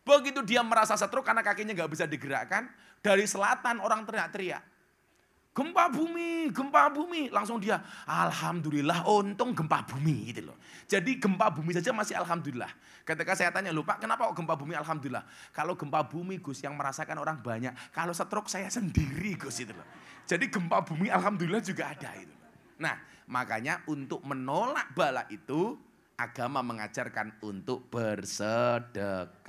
Begitu dia merasa stroke karena kakinya gak bisa digerakkan, dari selatan orang teriak-teriak. Gempa bumi, langsung dia, alhamdulillah untung gempa bumi gitu loh. Jadi gempa bumi saja masih alhamdulillah. Ketika saya tanya, loh Pak kenapa kok gempa bumi alhamdulillah? Kalau gempa bumi Gus yang merasakan orang banyak, kalau stroke saya sendiri Gus itu loh. Jadi gempa bumi alhamdulillah juga ada itu. Nah makanya untuk menolak bala itu, agama mengajarkan untuk bersedekah.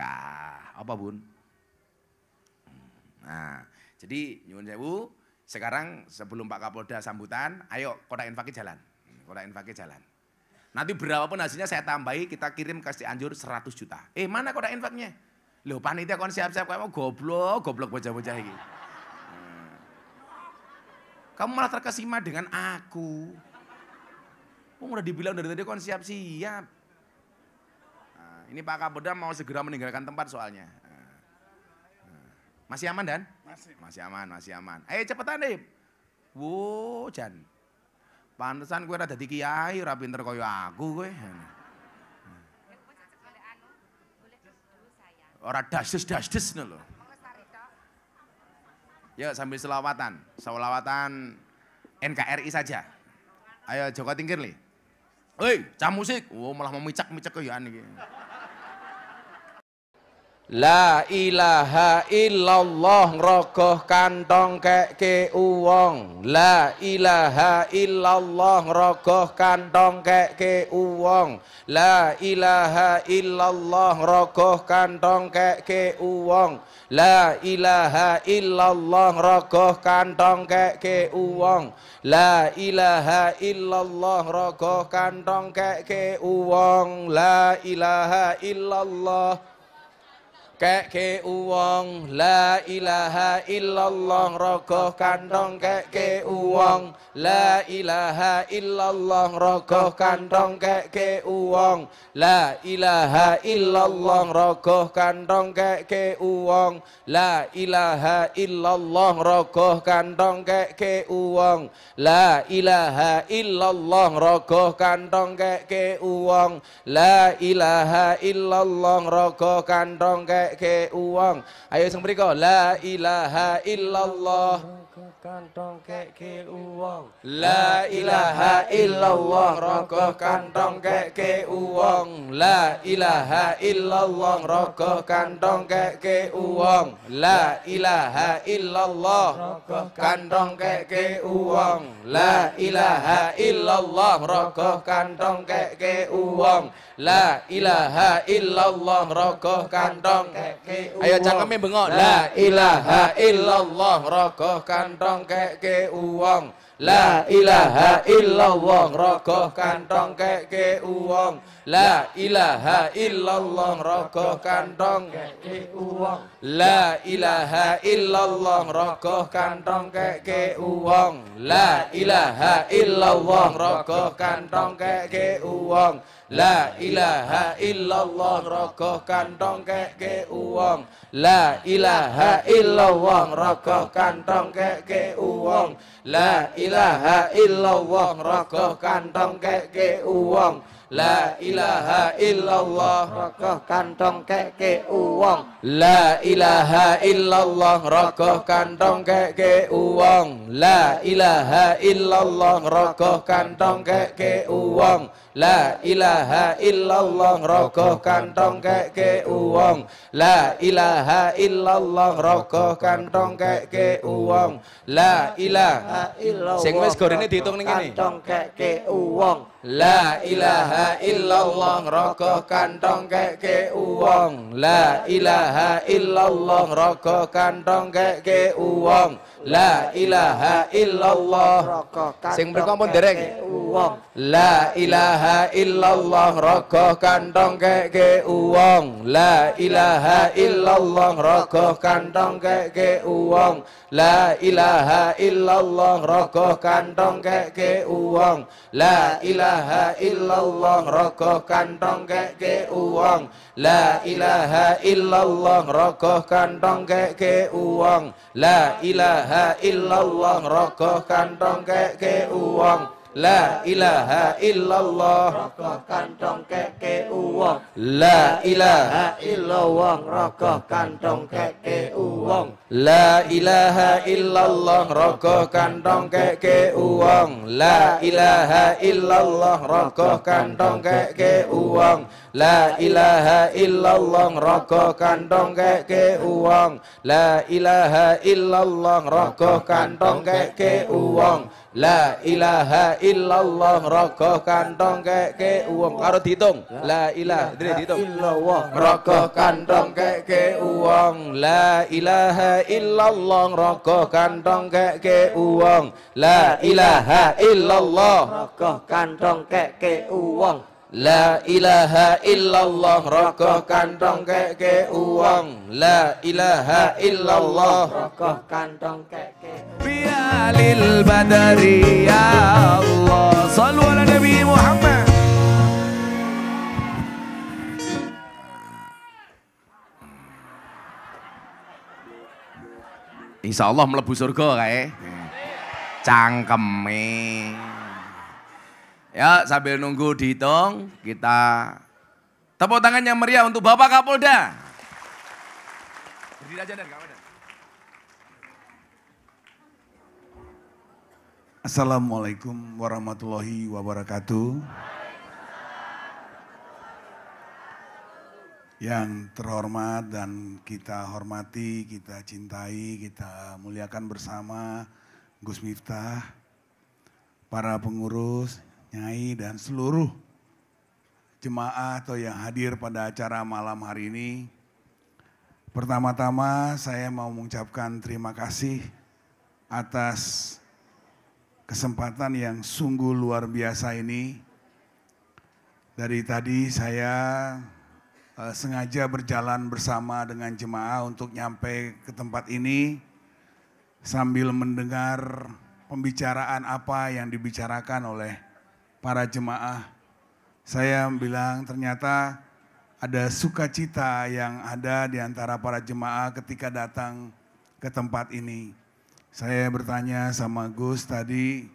Apa bun? Nah, jadi nyuwun sewu, sekarang sebelum Pak Kapolda sambutan, ayo kotak infaknya jalan. Kotak infaknya jalan. Nanti berapapun hasilnya saya tambahi, kita kirim ke Cianjur 100 juta. Mana kotak infaknya? Loh panitia kon siap-siap kayak mau goblok bocah-bocah ini. Kamu malah terkesima dengan aku. Udah dibilang dari tadi kon siap-siap. Nah, ini Pak Kapolda mau segera meninggalkan tempat soalnya. Masih aman Dan? Masih aman. Ayo cepetan deh. Wo Jan. Pantesan gue rada dadi kiai, ora pinter kaya aku gue. Ora dasdes lho. Ya sambil selawatan NKRI saja. Ayo Joko Tingkir li. Hei, cah musik. Malah mau micak-micak kayaan iki. La ilaha illallah rogoh kantong keke uwong. La ilaha illallah rogoh kantong keke uwong. La ilaha illallah rogoh kantong keke uwong. La ilaha illallah rogoh kantong keke uwong. La ilaha illallah rogoh kantong keke uwong. La ilaha illallah keke uwong. La ilaha illallah rogoh kantong keke uwong. La ilaha illallah rogoh kantong keke uwong. La ilaha illallah rogoh kantong keke uwong. La ilaha illallah rogoh kantong keke uwong. La ilaha illallah rogoh kantong keke uwong. La ilaha illallah rogoh kantong keke uwong. Ayo sing mriko. La ilaha illallah kantong keke uwong. La ilaha illallah rogoh kantong keke uwong. La ilaha illallah rogoh kantong keke uwong. La ilaha illallah rogoh kantong keke uwong. La ilaha illallah rogoh kantong keke uwong. La ilaha illallah rogoh kantong keke uwong. Ayo cangkeme bengok. La ilaha illallah rogoh kantong keke uwong. La ilaha illallah rogoh kantong keke uwong. La ilaha illallah rogoh kantong keke uwong. La ilaha illallah rogoh kantong keke uwong. La ilaha illallah rogoh kantong keke uwong. La ilaha illallah rogoh kantong keke uwong. La ilaha illallah rogoh kantong keke uwong. La ilaha illallah rogoh kantong keke uwong. La ilaha illallah rogoh kantong keke uwong. La ilaha illallah rogoh kantong keke uwong. La ilaha illallah rogoh kantong keke uwong. La ilaha illallah rogoh kantong keke uwong. La ilaha illallah rogoh kantong keke uwong. La ilaha illallah sing wis gorene diitung ning kene. Kantong keke uwong. La ilaha illallah rogoh kantong keke uwong. La ilaha illallah rogoh kantong keke uwong. La ilaha illallah rogoh sing mriko ampun dereng. La ilaha illallah rogoh kantong keke uwong. La ilaha illallah rogoh kantong keke uwong. La ilaha illallah rogoh kantong keke uwong. La ilaha illallah rogoh kantong keke uwong. La ilaha illallah rogoh kantong keke uwong. La ilaha illallah rogoh kantong keke uwong. La ilaha illallah rogoh kantong keke uwong. La ilaha illallah rogoh kantong keke uwong. La ilaha illallah rogoh kantong keke uwong. La ilaha illallah rogoh kantong keke uwong. La ilaha illallah rogoh kantong keke uwong. La ilaha illallah rogoh kantong keke uwong. La ilaha illallah rogoh kantong keke uwong. Karo dihitung. La ilaha illallah rogoh kantong keke uwong. La ilaha illallah rogoh kantong keke uwong. La ilaha illallah rogoh kantong keke uwong. La ilaha illallah rogoh kantong keke uwong. La ilaha illallah rogoh kantong keke. Bialil badari ya Allah. Sallu ala Nabi Muhammad. Insya Allah mlebu surga kae. Cangkeme. Ya, sambil nunggu dihitung, kita tepuk tangan yang meriah untuk Bapak Kapolda. Berdiri aja dan kawan. Assalamualaikum warahmatullahi wabarakatuh. yang terhormat dan kita hormati, kita cintai, kita muliakan bersama Gus Miftah, para pengurus, nyai dan seluruh jemaah atau yang hadir pada acara malam hari ini. Pertama-tama saya mau mengucapkan terima kasih atas kesempatan yang sungguh luar biasa ini. Dari tadi saya sengaja berjalan bersama dengan jemaah untuk nyampe ke tempat ini sambil mendengar pembicaraan apa yang dibicarakan oleh para jemaah. Saya bilang ternyata ada sukacita yang ada di antara para jemaah ketika datang ke tempat ini. Saya bertanya sama Gus tadi,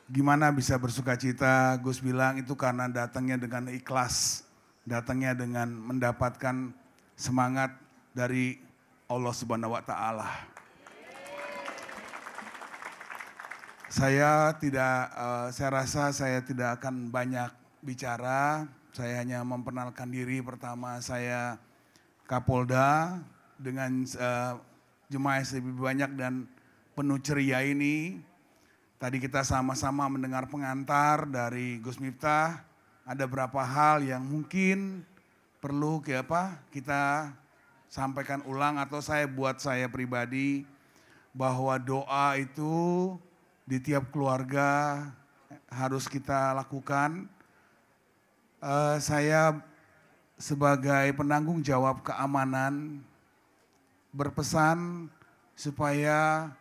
gimana bisa bersukacita? Gus bilang itu karena datangnya dengan ikhlas, datangnya dengan mendapatkan semangat dari Allah Subhanahu wa Ta'ala. Saya rasa saya tidak akan banyak bicara. Saya hanya memperkenalkan diri. Pertama saya Kapolda dengan jemaah yang lebih banyak dan penuh ceria ini. Tadi kita sama-sama mendengar pengantar dari Gus Miftah. Ada beberapa hal yang mungkin perlu kita sampaikan ulang atau buat saya pribadi bahwa doa itu di tiap keluarga harus kita lakukan. Saya sebagai penanggung jawab keamanan berpesan supaya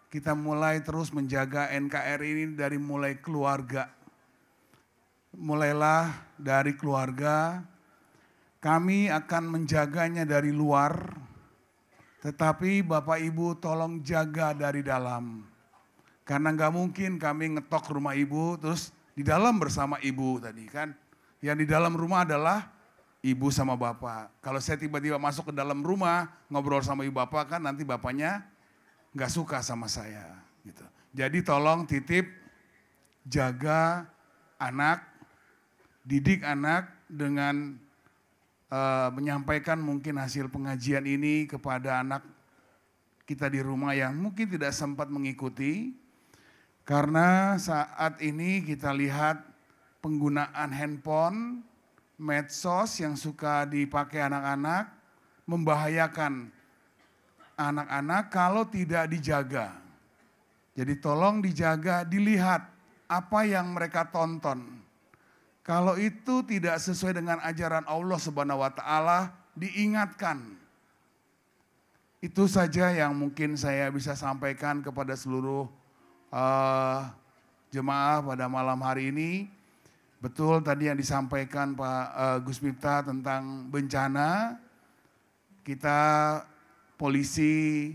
kita mulai terus menjaga NKRI ini dari mulai keluarga. Mulailah dari keluarga, kami akan menjaganya dari luar, tetapi Bapak Ibu tolong jaga dari dalam. Karena nggak mungkin kami ngetok rumah Ibu terus di dalam bersama Ibu tadi kan. Yang di dalam rumah adalah Ibu sama Bapak. Kalau saya tiba-tiba masuk ke dalam rumah ngobrol sama Ibu Bapak kan nanti Bapaknya nggak suka sama saya gitu. Jadi tolong titip jaga anak, didik anak dengan menyampaikan mungkin hasil pengajian ini kepada anak kita di rumah yang mungkin tidak sempat mengikuti. Karena saat ini kita lihat penggunaan handphone, medsos yang suka dipakai anak-anak membahayakan anak-anak kalau tidak dijaga. Jadi tolong dijaga, dilihat apa yang mereka tonton. Kalau itu tidak sesuai dengan ajaran Allah Subhanahu wa Ta'ala, diingatkan. Itu saja yang mungkin saya bisa sampaikan kepada seluruh jemaah pada malam hari ini. Betul tadi yang disampaikan Pak Gus Miftah tentang bencana. Kita polisi,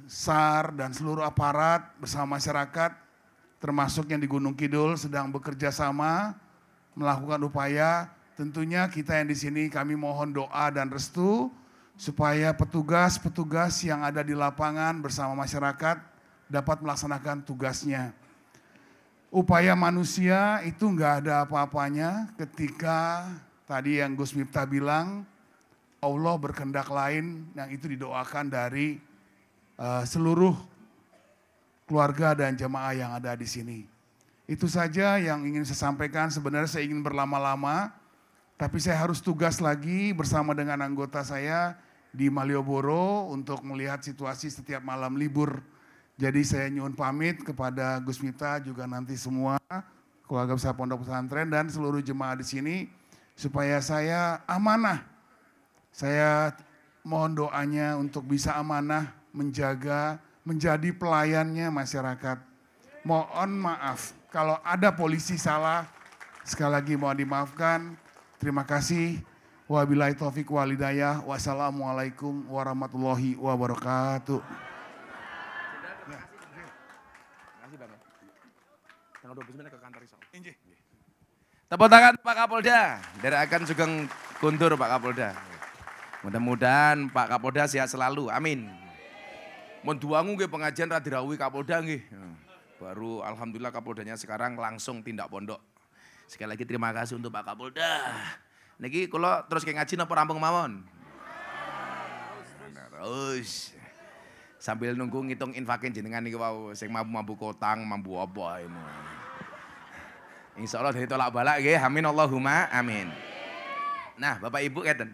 SAR, dan seluruh aparat bersama masyarakat, termasuk yang di Gunung Kidul sedang bekerja sama melakukan upaya. Tentunya kita yang di sini kami mohon doa dan restu supaya petugas-petugas yang ada di lapangan bersama masyarakat dapat melaksanakan tugasnya. Upaya manusia itu nggak ada apa-apanya ketika tadi yang Gus Miftah bilang, Allah berkehendak lain yang itu didoakan dari seluruh keluarga dan jemaah yang ada di sini. Itu saja yang ingin saya sampaikan. Sebenarnya saya ingin berlama-lama, tapi saya harus tugas lagi bersama dengan anggota saya di Malioboro untuk melihat situasi setiap malam libur. Jadi saya nyuwun pamit kepada Gus Miftah juga nanti semua keluarga besar Pondok Pesantren dan seluruh jemaah di sini supaya saya amanah. Saya mohon doanya untuk bisa amanah menjaga, menjadi pelayannya masyarakat. Mohon maaf kalau ada polisi salah, sekali lagi mohon dimaafkan. Terima kasih. Wabillahi taufiq wal hidayah. Wassalamualaikum warahmatullahi wabarakatuh. Tepuk tangan Pak Kapolda. Derakan Sugeng Kuntur Pak Kapolda. Mudah-mudahan Pak Kapolda sehat selalu. Amin. Mun duangu nggih pengajian ra dirawuhi Kapolda nggih. Baru alhamdulillah Kapoldanya sekarang langsung tindak pondok. Sekali lagi terima kasih untuk Pak Kapolda. Niki kula terus ke ngaji napa rampung mawon? Terus sambil nunggu ngitung infakin jenengan niki wau sing mampu kotang, mampu apa ini. Insyaallah dari tolak balak nggih. Amin Allahumma amin. Nah, Bapak Ibu ngeten.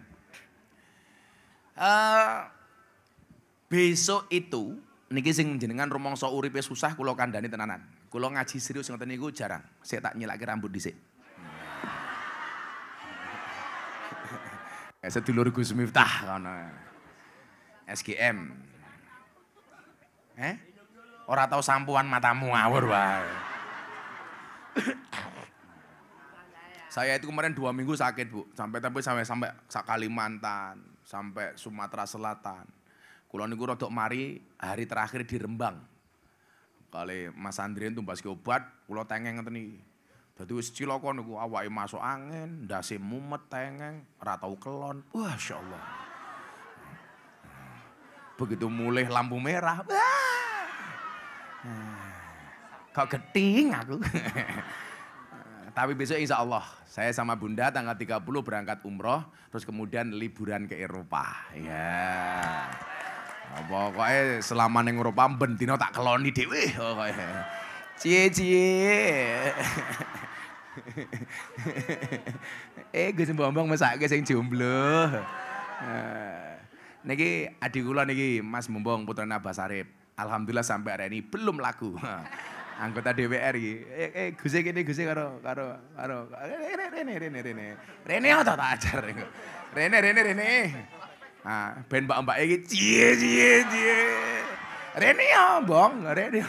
Besok itu niki sing jenengan rumangsa uripe susah kula kandhani tenanan. Kula ngaji serius ngoten niku jarang. Saya tak nyelake rambut dhisik. Sedulur Gus Miftah kono. SGM. Ora tau sampuan matamu ngawur wae. Saya itu kemarin 2 minggu sakit, Bu. Sampai Kalimantan, sampai Sumatera Selatan. Kula niku rodok mari hari terakhir di Rembang. Kali Mas Andrian tumbas ke obat, kula tengeng ngeten iki. Dadi wis cilaka niku awake masuk angin, ndase mumet tengeng, ora tau kelon. Masyaallah. Begitu mulai lampu merah. Kok geting aku. Tapi besok insya Allah saya sama Bunda tanggal 30 berangkat umroh, terus kemudian liburan ke Eropa. Ya. Pokoknya selama neng Eropa bentino tak keloni dhewe pokoknya. Cie. Gus Bombong mesake sing jomblo. Niki adik kula niki Mas Bombong putrane Abah Sarip. Alhamdulillah sampai hari ini belum laku. Anggota DPR iki. Gus kene Gus karo Rene. Rene tak ajar. Rene. Ah, ben mbak-mbak iki cie. Rene ya, Bong. Rene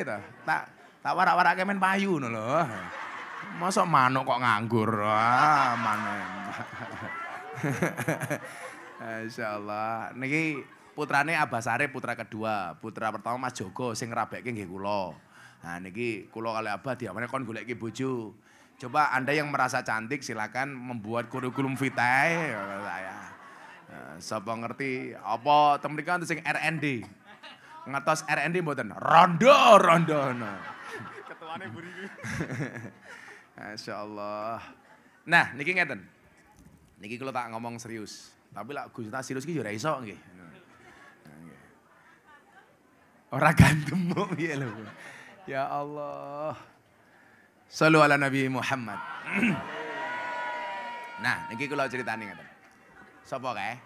ta. Tak warak-warak kemen payu ngono lho. Mosok manuk kok nganggur. Ah, manuk. Masyaallah. Niki putrane Abah Sarip putra kedua. Putra pertama Mas Joko sing ngrabekke nggih kula. Nah niki kula kali Abah diamane kon goleki bojo. Coba Anda yang merasa cantik silakan membuat kurikulum vitae saya. Sapa ngerti apa temrika sing RND. Ngetos RND mboten. Rondo. Ketuane buri. Masyaallah. Nah, niki ngeten. Niki kula tak ngomong serius. Tapi lak Gus serius ki yo ora iso nggih. Ora ganteng piye lho. Ya Allah. Shallu ala Nabi Muhammad. Nah, niki kula critani ngeten. Sapa kae?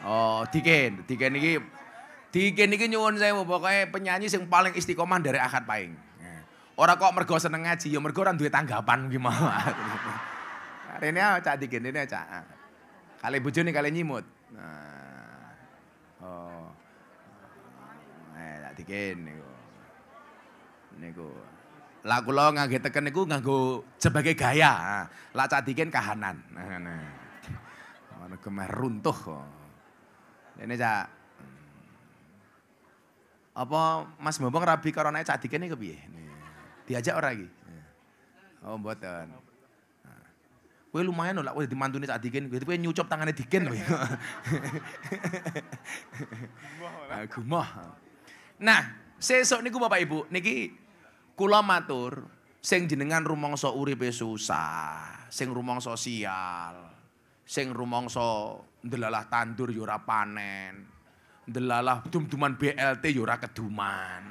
Oh, Diken niki nyuwun sewu pokoke penyanyi sing paling istiqomah dari akad paing. Ora kok mergo seneng ngaji ya mergo ora duwe tanggapan ki mau. Rene Cak Diken rene Cak. Kali bojone kali nyimut. Nah. Oh. Cak Diken niku. Lah kula ngangge teken niku nganggo sebagai gaya. Lah Cak Diken kahanan. Ono gemeh runtuh kok. Ini Cak. Apa Mas Bombong rabi karo nek Cak Diken iki kepiye? Diajak ora iki? Oh mboten. Kowe lumayan lho lak kowe dimantune Cak Diken, kowe nyucup tangane Diken kowe. Gumah. Nah, sesuk niku Bapak Ibu, niki kula matur sing jenengan rumangsa uripe susah, sing rumangsa sial, sing rumangsa ndelalah tandur ya ora panen, ndelalah dum-duman BLT ya ora keduman.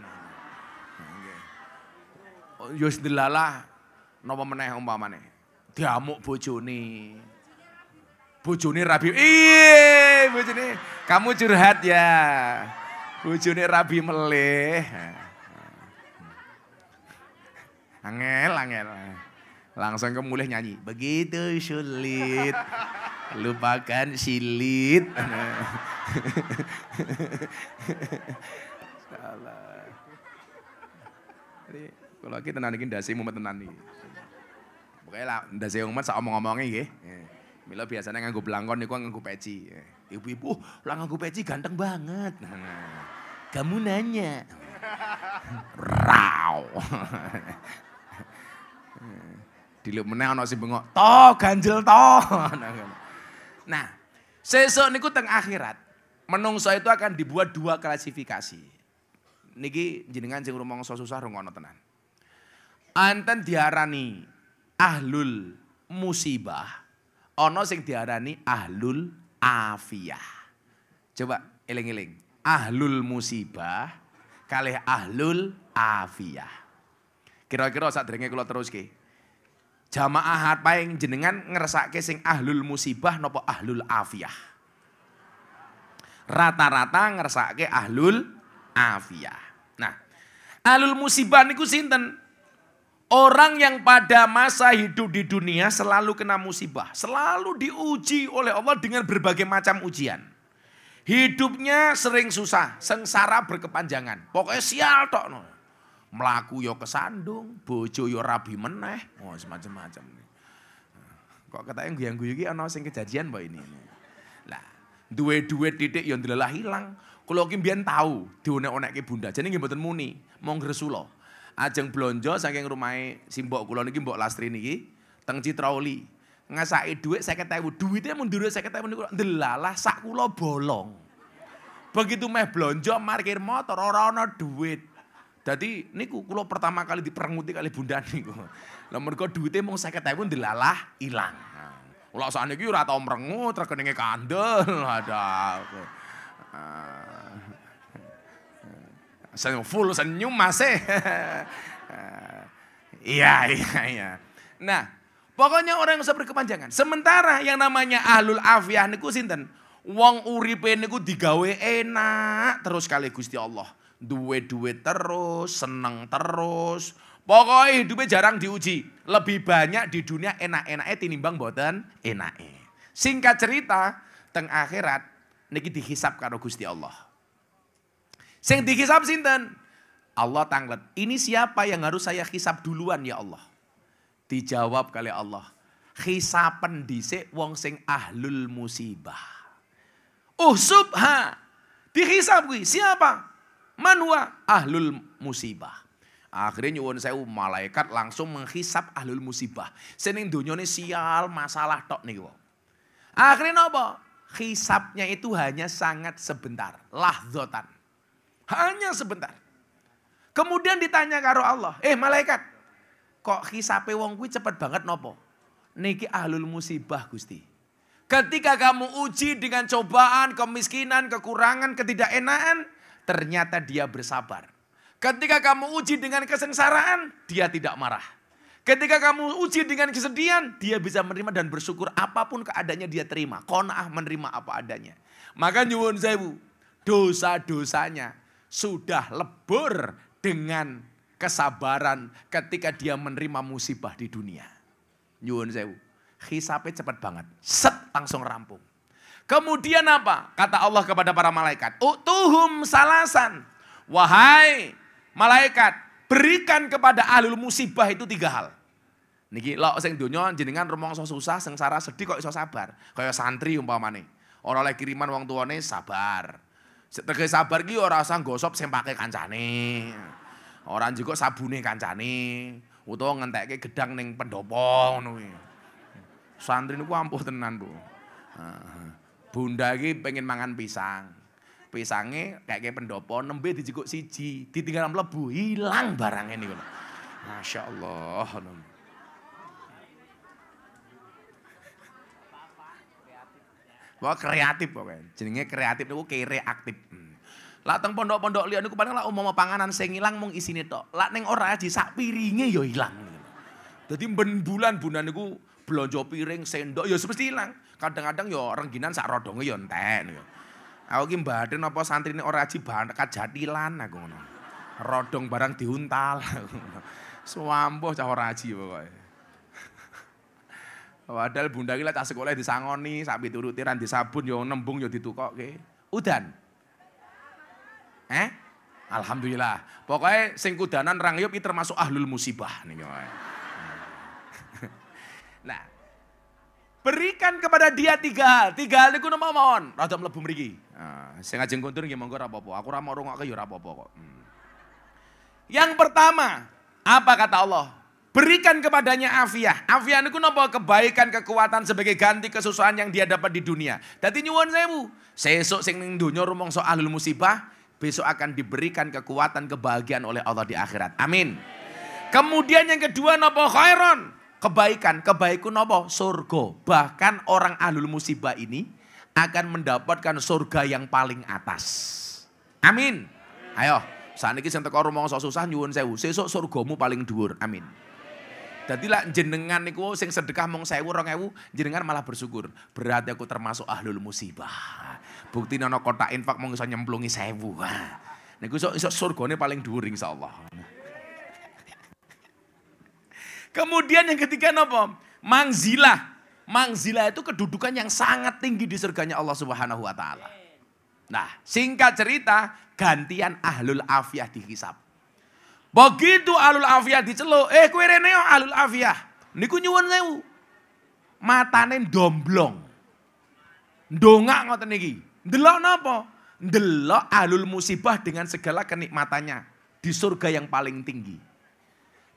Nggih. Ya ndelalah napa meneh umpamane diamuk bojone. Bojone rabi. Bojone kamu curhat ya. Bojone rabi meleh. Angel. Langsung kemulih nyanyi. Begitu sulit. Lupakan silit. Salah. Jadi kalau kita tenan iki ndase mumet tenan iki. Pokoke lah ndase umat sak omong-omonge nggih. Mila biasanya nganggo blangkon niku nganggo peci. Ibu-ibu, lah nganggo peci ganteng banget. Kamu nanya. Raw. Diluk meneh ana sing bengok, "To, ganjel to." Nah, sesuk niku teng akhirat, menungso itu akan dibuat 2 klasifikasi. Niki jenengan sing rumangsa susah rungono tenan. Anten diarani ahlul musibah, ana sing diarani ahlul afiyah. Coba eling-eling. Ahlul musibah kalih ahlul afiyah. Kira-kira sadurunge kula teruske. Jamaah paing jenengan ngersake sing ahlul musibah napa ahlul afiyah? Rata-rata ngersake ahlul afiyah. Nah, ahlul musibah niku sinten? Orang yang pada masa hidup di dunia selalu kena musibah. Selalu diuji oleh Allah dengan berbagai macam ujian. Hidupnya sering susah, sengsara berkepanjangan. Pokoknya sial tok. No. Melaku yo kesandung, bojo yo rabi meneh. Oh semacam-macam. Kok katanya guyang-guyu iki ana sing kejadian mbak ini. Lah, duwe-duwe titik yo ndelalah ilang. Kula ki mbiyen tau dionek-onekke bunda. Jenenge nggih mboten muni, mong gresula. Ajeng blonjo saking rumahe simbok kula niki Mbok Lastri niki teng Citrauli. Ngasaki dhuwit 50.000. Duwite mun dhuwit 50.000 niku ndelalah sak kula bolong. Begitu meh blonjo parkir motor ora ana dhuwit. Dadi niku kula pertama kali diperenguti kali bunda niku. Lah mergo dhuwite mung 50.000 ndelalah ilang. Kula sakniki ora tau mrengut rekeninge kandel. Ada. Full senyum masih. Iya. Nah, pokoknya orang yang usah berkepanjangan. Sementara yang namanya ahlul afiyah niku sinten? Wong uripe niku digawe enak terus kali Gusti Allah. Duwe-duwe terus, seneng terus. Pokoknya hidupnya jarang diuji. Lebih banyak di dunia enak-enaknya tinimbang boten enake. Singkat cerita, teng akhirat niki dihisab karo Gusti Allah. Sing dihisab sinten? Allah tanglet. Ini siapa yang harus saya hisab duluan ya Allah? Dijawab kali Allah. Hisapen dhisik wong sing ahlul musibah. Subha. Dihisab kuwi siapa? Man huwa ahlul musibah. Akhirnya nyuwun sewu malaikat langsung menghisab ahlul musibah. Seneng donyane sial masalah tok niku. Akhirnya napa? Hisabnya itu hanya sangat sebentar, lahdzatan. Hanya sebentar. Kemudian ditanya karo Allah, malaikat, kok hisape wong kuwi cepet banget nopo? Niki ahlul musibah Gusti. Ketika kamu uji dengan cobaan, kemiskinan, kekurangan, ketidakenaan, ternyata dia bersabar. Ketika kamu uji dengan kesengsaraan, dia tidak marah. Ketika kamu uji dengan kesedihan, dia bisa menerima dan bersyukur apapun keadaannya dia terima. Qanaah menerima apa adanya. Maka nyuwun sewu, dosa-dosanya sudah lebur dengan kesabaran ketika dia menerima musibah di dunia. Nyuwun sewu, hisabnya cepat banget. Set langsung rampung. Kemudian apa? Kata Allah kepada para malaikat, utuhum salasan. Wahai malaikat, berikan kepada ahlul musibah itu 3 hal. Niki lho sing donya jenengan rumangsa susah, sengsara, sedih kok iso sabar. Kaya santri umpamane. Ora oleh kiriman wong tuane sabar. Tegese sabar ki ora usah gosop sempake kancane. Ora njukuk sabune kancane, utawa ngentekke gedang ning pendopo ngono kuwi. Santri niku ampuh tenan, Bu. Bunda iki pengen mangan pisang. Pisange kayake pendopo nembe dijukuk siji, ditinggal mlebu, hilang barange niku. Masyaallah. Wah kreatif pokoknya. Jenenge kreatif niku kere aktif. Lah teng pondok-pondok liya niku paling lak umpama panganan sing ilang mung isine tok. Lak ning ora aji sak piringe ya ilang. Dadi ben bulan bunda niku blonjo piring, sendok ya mesti ilang. Kadang-kadang ya rengginan sak rodonge ya entek niku. Aku ki mbaten apa santrine ora aji bakat jatilan aku ngono. Rodong barang diuntal. Swampuh cah ora aji pokoke. Padahal bunda ki lek cah sekolah disangoni, sak pituruti ra disabun ya nembung ya ditukokke. Udan. Alhamdulillah. Pokoknya sing kudanan rangyup iki termasuk ahlul musibah niki. Nah, berikan kepada dia 3 hal. 3 hal niku napa mawon? Rada mlebu mriki. Sing ajeng kondur nggih monggo ora apa-apa. Aku ora mau rungokke ya ora apa-apa kok. Yang pertama, apa kata Allah? Berikan kepadanya afiah. Afiah niku napa? Kebaikan, kekuatan sebagai ganti kesusahan yang dia dapat di dunia. Dadi nyuwun sewu, sesuk sing ning donya rumangsa ahlul musibah, besok akan diberikan kekuatan, kebahagiaan oleh Allah di akhirat. Amin. Kemudian yang kedua napa khairon? Kebaikan. Kebaikan napa? Surga. Bahkan orang ahlul musibah ini akan mendapatkan surga yang paling atas. Amin. Ayo, saniki sing teko rumangsa susah nyuwun sewu, sesuk surgamu paling dhuwur. Amin. Dadi lak jenengan niku sing sedekah mung 1000 2000, jenengan malah bersyukur. Berarti aku termasuk ahlul musibah. Buktine ana kotak infak mung iso nyemplungi 1000. Niku iso surgane paling dhuwur insyaallah. Kemudian yang ketiga napa? Mangzilah. Mangzilah itu kedudukan yang sangat tinggi di surganya Allah Subhanahu wa taala. Nah, singkat cerita, gantian ahlul afiyah dihisab. Begitu ahlul afiyah diceluk, kowe rene yo ahlul afiyah. Niku nyuwun sewu. Matane domblong. Ndongak ngoten niki. Ndelok napa? Ndelok ahlul musibah dengan segala kenikmatannya di surga yang paling tinggi.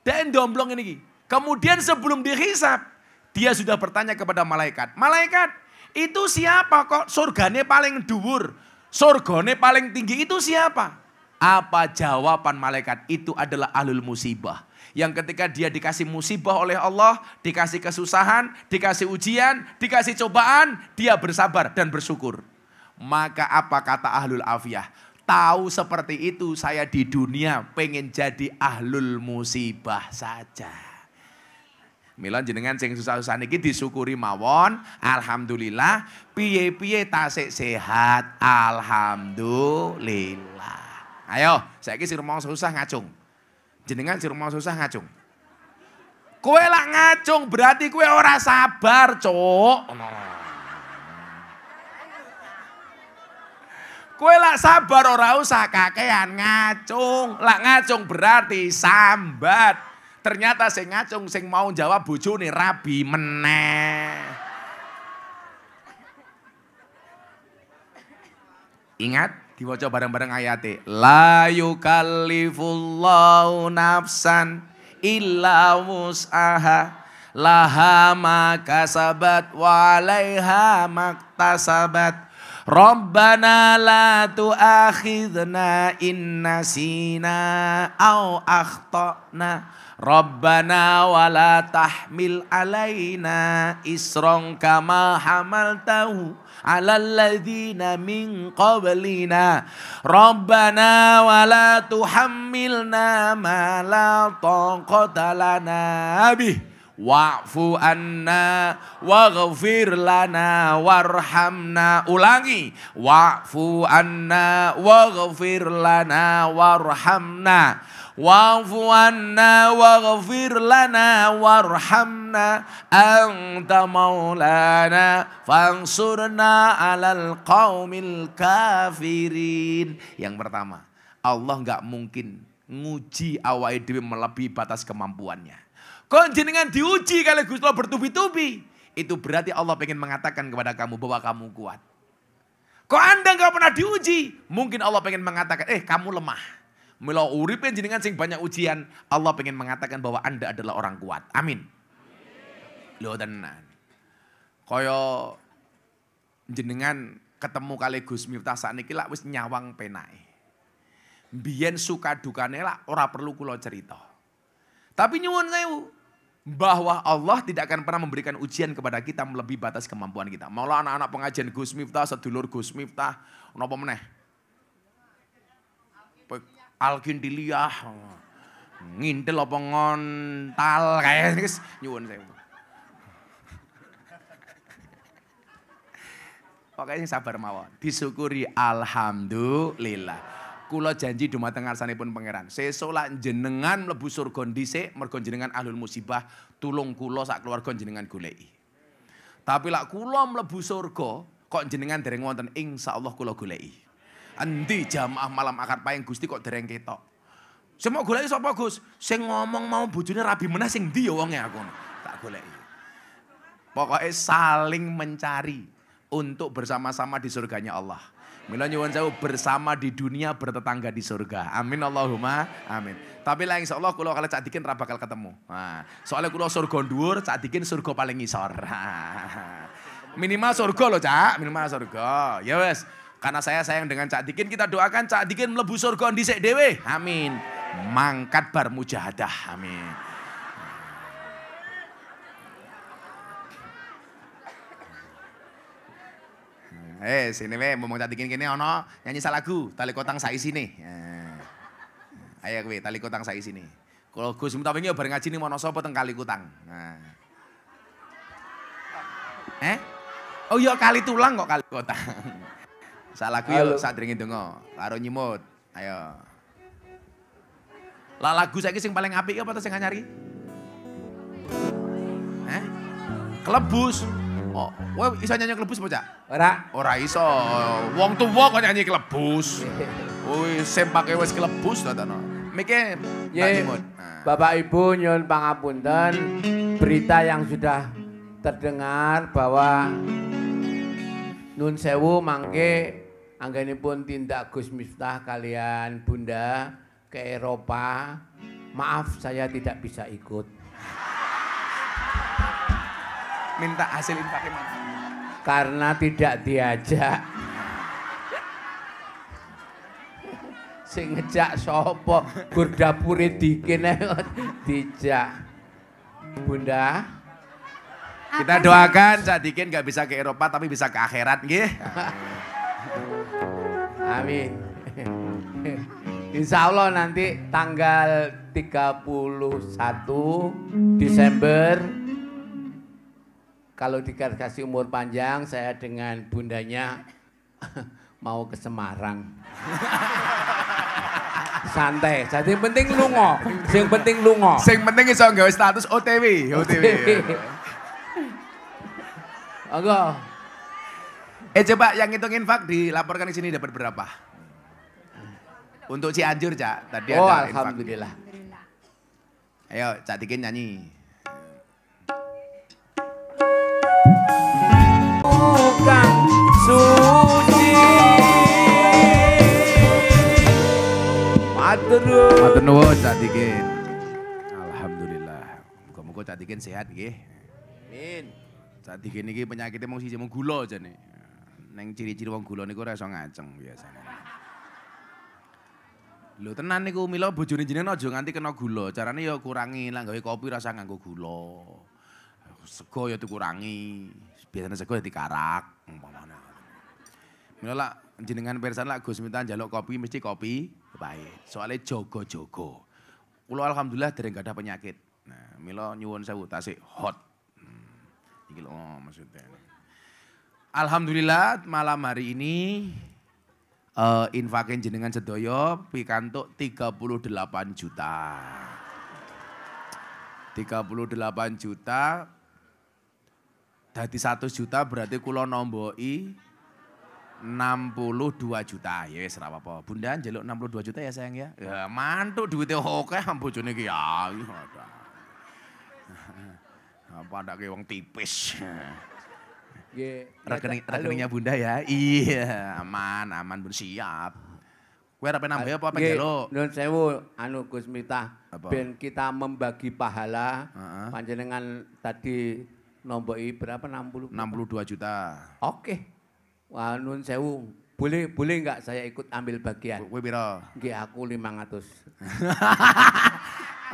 Dan domblong ini. Kemudian sebelum dihisab, dia sudah bertanya kepada malaikat. Malaikat, itu siapa kok surgane paling dhuwur? Surgane paling tinggi itu siapa? Apa jawaban malaikat? Itu adalah ahlul musibah. Yang ketika dia dikasih musibah oleh Allah, dikasih kesusahan, dikasih ujian, dikasih cobaan, dia bersabar dan bersyukur. Maka apa kata ahlul afiyah? Tahu seperti itu saya di dunia pengen jadi ahlul musibah saja. Mila jenengan sing susah-susah niki disyukuri mawon. Alhamdulillah, piye-piye tasik sehat. Alhamdulillah. Ayo, saiki sing rumangsa susah ngacung. Jenengan sing rumangsa susah ngacung. Kowe lak ngacung berarti kowe ora sabar, Cuk. Kowe lak sabar ora usah kakean ngacung. Lak ngacung berarti sambat. Ternyata sing ngacung sing mau jawab bojone rabi meneh. Ingat diwaca bareng-bareng ayate. La yukallifullahu nafsan illa wus'aha. Laha ma kasabat wa 'alaiha maktasabat. Rabbana la tu'akhidna in nasina aw akhtana. Rabbana wa la tahmil alaina isran kama hamaltahu ala alladhina min qablina. Rabbana wa la tuhammilna ma la taqata lana bih. Wa'fu anna waghfir lana warhamna. Ulangi. Wa'fu anna waghfir lana warhamna. Wa'fu anna waghfir lana warhamna. Anta maulana fansurna alal qaumil kafirin. Yang pertama, Allah enggak mungkin nguji awake dhewe melebihi batas kemampuannya. Kok jenengan diuji kalau Gusti Allah bertubi-tubi. Itu berarti Allah pengen mengatakan kepada kamu bahwa kamu kuat. Kok Anda enggak pernah diuji? Mungkin Allah pengen mengatakan, kamu lemah. Mila uripe jenengan sing banyak ujian, Allah pengen mengatakan bahwa Anda adalah orang kuat. Amin. Lho tenan. Kaya jenengan ketemu kali Gus Miftah sakniki lak wis nyawang penake. Biyen suka dukane lak ora perlu kula cerita. Tapi nyuwun sewu, bahwa Allah tidak akan pernah memberikan ujian kepada kita melebihi batas kemampuan kita. Malah anak-anak pengajian Gus Miftah, sedulur Gus Miftah, napa meneh? Alkindiliyah, ngintil apa ngontal, kayak guys, nyuwun sewu. Pokoknya sabar mawon, disyukuri alhamdulillah. Kula janji dumateng ngarsanipun pangeran. Sesuk lak jenengan mlebu surga dhisik mergo jenengan ahlul musibah, tulung kula sak keluarga jenengan goleki. Tapi lak kula mlebu surga kok jenengan dereng wonten, insyaallah kula goleki. Endi jamaah malam akad payung Gusti kok dereng ketok. Sing mau goleki sapa Gus? Sing ngomong mau bojone rabi meneh sing ndi ya wonge aku. Tak goleki. Pokoke saling mencari untuk bersama-sama di surganya Allah. Mila nyuwun sewu bersama di dunia bertetangga di surga. Amin Allahumma amin. Tapi lah insyaallah kula kali cak dikin ra bakal ketemu. Nah, soalnya kula surga dhuwur, cak dikin surga paling ngisor. Minimal surga loh Cak, minimal surga. Ya wes, karena saya sayang dengan Cak Dikin, kita doakan Cak Dikin mlebu surga dhisik dhewe. Amin. Mangkat bar mujahadah. Amin. Sini we ngomong tadi kene ono nyanyi salagu tali kotang saisine. Ayo kowe tali kotang saisine. Kalau Gus Miftah wingi bareng ngaji ning Wonosobo teng Kali Kutang. Oh iya Kali Tulang kok Kali Kutang. Salagu yo sadringe donga karo nyimut. Ayo. Lah lagu saiki sing paling apik apa to sing anyari? Klebus. Oh, kowe iso nyanyi klebus apa, Cak? Ora iso. Wong tuwa kok nyanyi klebus. Wis sempake wis klebus to tono. Mike Bapak Ibu nyuwun pangapunten, berita yang sudah terdengar bahwa Nun Sewu mangke anggenipun tindak Gus Miftah kalian Bunda ke Eropa. Maaf saya tidak bisa ikut. Minta hasil infaknya mana? Karena tidak diajak. Sing ngejak sapa? Gur dapure dikin dijak. Bunda, kita doakan Cak Dikin gak bisa ke Eropa tapi bisa ke akhirat nggih. Amin. Insya Allah nanti tanggal 31 Desember kalau dikasih umur panjang saya dengan bundanya mau ke Semarang. Santai, jadi penting lungo, sing penting lungo. Sing penting iso nggawe status OTW, OTW. Enggak. Coba yang ngitung infak dilaporkan di sini dapat berapa? Untuk Cianjur, Cak. Tadi ada infak. Alhamdulillah. Ayo, Cak Dikin nyanyi. Bukan suci. Matur nuwun Cak Dikin. Alhamdulillah. Muga-muga Cak Dikin sehat nggih. Amin. Cak Dikin iki penyakitnya mung siji mung gula jane. Neng ciri-ciri wong gula niku ora iso ngaceng biasane. Lho tenan niku mila bojone jenengan aja nganti kena gula. Carane ya kurangi lah gawe kopi rasa nganggo gula. Sego ya dikurangi. Biasanya sego ya dikarak umpamane. Mila lah jenengan pirsan lah Gus Miftah njaluk kopi mesti kopi pahit. Soale jaga-jaga. Kula alhamdulillah dereng gadah penyakit. Nah, mila nyuwun sewu tasik hot. Iki lho maksudnya. Alhamdulillah malam hari ini infakin jenengan sedaya pikantuk 38 juta. 38 juta dadi 100 juta berarti kula nomboki 62 juta. Ya wis ora apa-apa. Bunda njaluk 62 juta ya sayang ya. Ya mantuk duwite akeh bojone ki ya. Apa ndak wong tipis. Rekeningnya Bunda ya. Iya, aman Bun siap. Kowe arep nambah apa njaluk? Nuwun sewu anu Gus Miftah ben kita membagi pahala. Panjenengan tadi nomboki berapa 62 juta. Oke. Wah nuwun sewu. Boleh enggak saya ikut ambil bagian? Kowe pira? Nggih aku 500.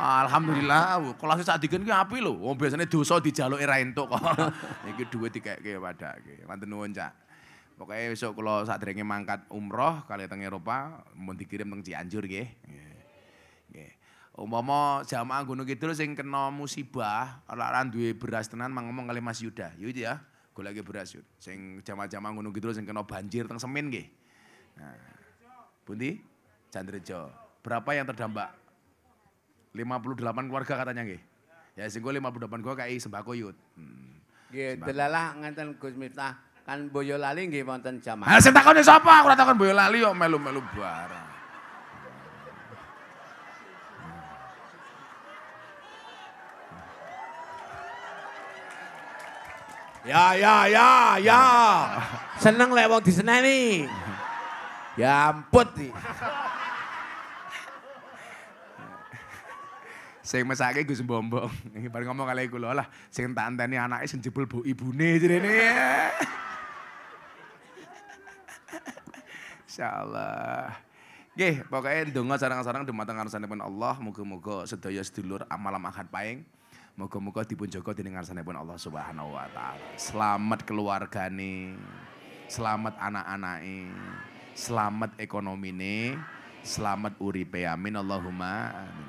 Alhamdulillah, kelas Cak Dikin ki apik lho. Wong biasane dosa dijaluki ra entuk kok. Iki dhuwit dikeke padake. Matur nuwun, Cak. Pokoke besok kula sadurunge mangkat umroh kali teng Eropa, mun dikirim teng Cianjur nggih. Nggih. Umpama jamaah Gunung Kidul sing kena musibah, ora duwe beras tenan mang ngomong kali Mas Yuda. Yo ya, goleki beras yo. Sing jamaah-jamaah Gunung Kidul sing kena banjir teng Semin nggih. Nah. Pundi? Candrejo. Berapa yang terdampak? 58 keluarga katanya nggih. Ya sing 58 keluarga kai sembako yut. Nggih, delalah ngenten Gus Miftah kan Boyolali nggih wonten jamaah. Ha sing takone sapa? Aku ora takon Boyolali kok melu-melu barang. Ya. Seneng lek wong diseneni. Ya ampun iki. Sing mesake Gus Bombong. Iki bar ngomong kali kula lah sing tak enteni anake sing jebul bu ibune jenenge. Insyaallah. Nggih, pokoke ndonga sareng-sareng dumateng ngarsanipun Allah, muga-muga sedaya sedulur malam Ahad Pahing muga-muga dipun jaga dening ngarsanipun Allah Subhanahu wa taala. Selamat keluargane, selamat anak-anake, selamat ekonomine, selamat uripe. Amin Allahumma amin.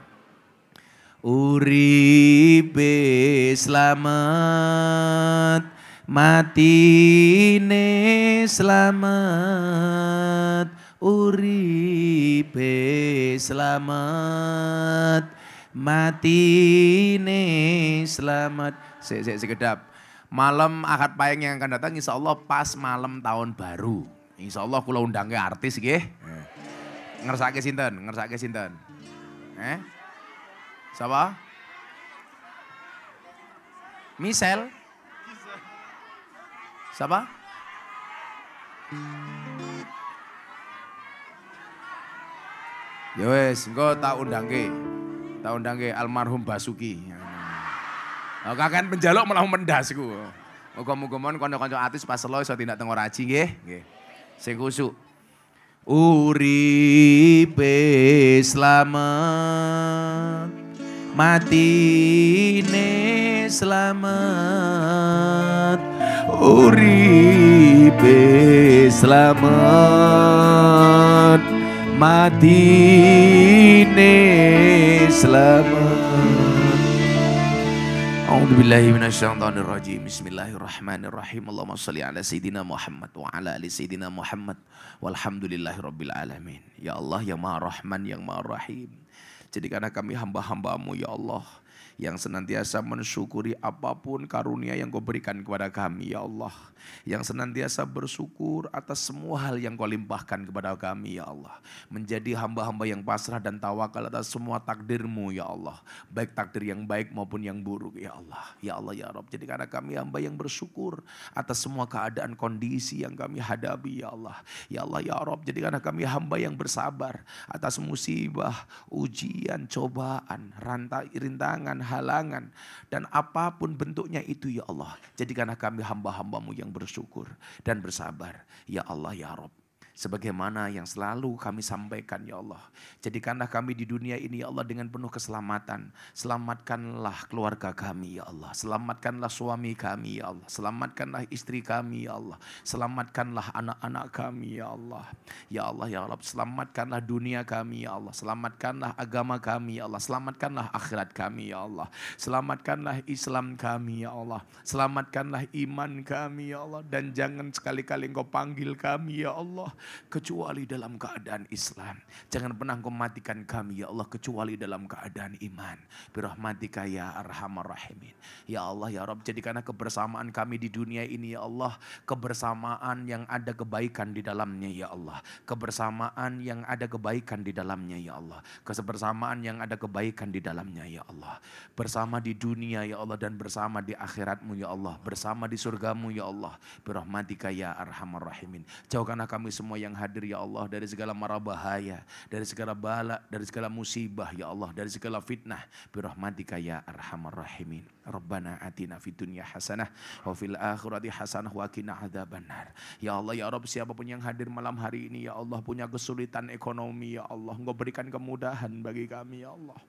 Uripe selamat, matine selamat, uripe selamat, matine selamat. Sekedap. Malam Ahad Pahing yang akan datang insya Allah pas malam tahun baru. Insya Allah kula undangke artis nggih. Ngersake sinten? Ngersake sinten? Siapa? Misel? Siapa? Ya wes, engko tak undangke. Tak undangke almarhum Basuki. Kakan penjaluk malah mendasku. Muga-muga mon kanca-kanca artis pas selo iso tindak teng oraji nggih. Nggih. Sing kusuk. Uripe selamat, matine selamat, uripe selamat, matine selamat. A'udzubillahi minasyaitonirrajim. Bismillahirrahmanirrahim. Allahumma shalli ala sayyidina Muhammad wa ala ali sayyidina Muhammad walhamdulillahirabbil alamin. Ya Allah yang Maha Rahman yang Maha Rahim. Jadikanlah kami hamba-hambamu ya Allah yang senantiasa mensyukuri apapun karunia yang Kau berikan kepada kami ya Allah. Yang senantiasa bersyukur atas semua hal yang Kau limpahkan kepada kami ya Allah. Menjadi hamba-hamba yang pasrah dan tawakal atas semua takdir-Mu ya Allah. Baik takdir yang baik maupun yang buruk ya Allah. Ya Allah ya Rabb, jadikanlah kami hamba yang bersyukur atas semua keadaan kondisi yang kami hadapi ya Allah. Ya Allah ya Rabb, jadikanlah kami hamba yang bersabar atas musibah, ujian, cobaan, rintangan, halangan, dan apapun bentuknya itu ya Allah. Jadikanlah kami hamba-hamba-Mu yang bersyukur dan bersabar. Ya Allah ya Rabb. Sebagaimana yang selalu kami sampaikan ya Allah. Jadikanlah kami di dunia ini ya Allah dengan penuh keselamatan. Selamatkanlah keluarga kami ya Allah. Selamatkanlah suami kami ya Allah. Selamatkanlah istri kami ya Allah. Selamatkanlah anak-anak kami ya Allah. Ya Allah ya Rabb, selamatkanlah dunia kami ya Allah. Selamatkanlah agama kami ya Allah. Selamatkanlah akhirat kami ya Allah. Selamatkanlah Islam kami ya Allah. Selamatkanlah iman kami ya Allah. Dan jangan sekali-kali Engkau panggil kami ya Allah kecuali dalam keadaan Islam. Jangan pernah Engkau matikan kami ya Allah kecuali dalam keadaan iman. Birahmatika ya arhamar rahimin. Ya Allah ya Rabb, jadikanlah kebersamaan kami di dunia ini ya Allah kebersamaan yang ada kebaikan di dalamnya ya Allah. Kebersamaan yang ada kebaikan di dalamnya ya Allah. Kebersamaan yang ada kebaikan di dalamnya ya Allah. Bersama di dunia ya Allah dan bersama di akhirat-Mu ya Allah. Bersama di surga-Mu ya Allah. Birahmatika ya arhamar rahimin. Jauhkanlah kami semua yang hadir ya Allah dari segala mara bahaya, dari segala bala, dari segala musibah ya Allah, dari segala fitnah. Birahmatika ya arhamar rahimin. Rabbana atina fid dunya hasanah wa fil akhirati hasanah wa qina adzabannar. Ya Allah ya Rabb, siapapun yang hadir malam hari ini ya Allah punya kesulitan ekonomi ya Allah, Engkau berikan kemudahan bagi kami ya Allah.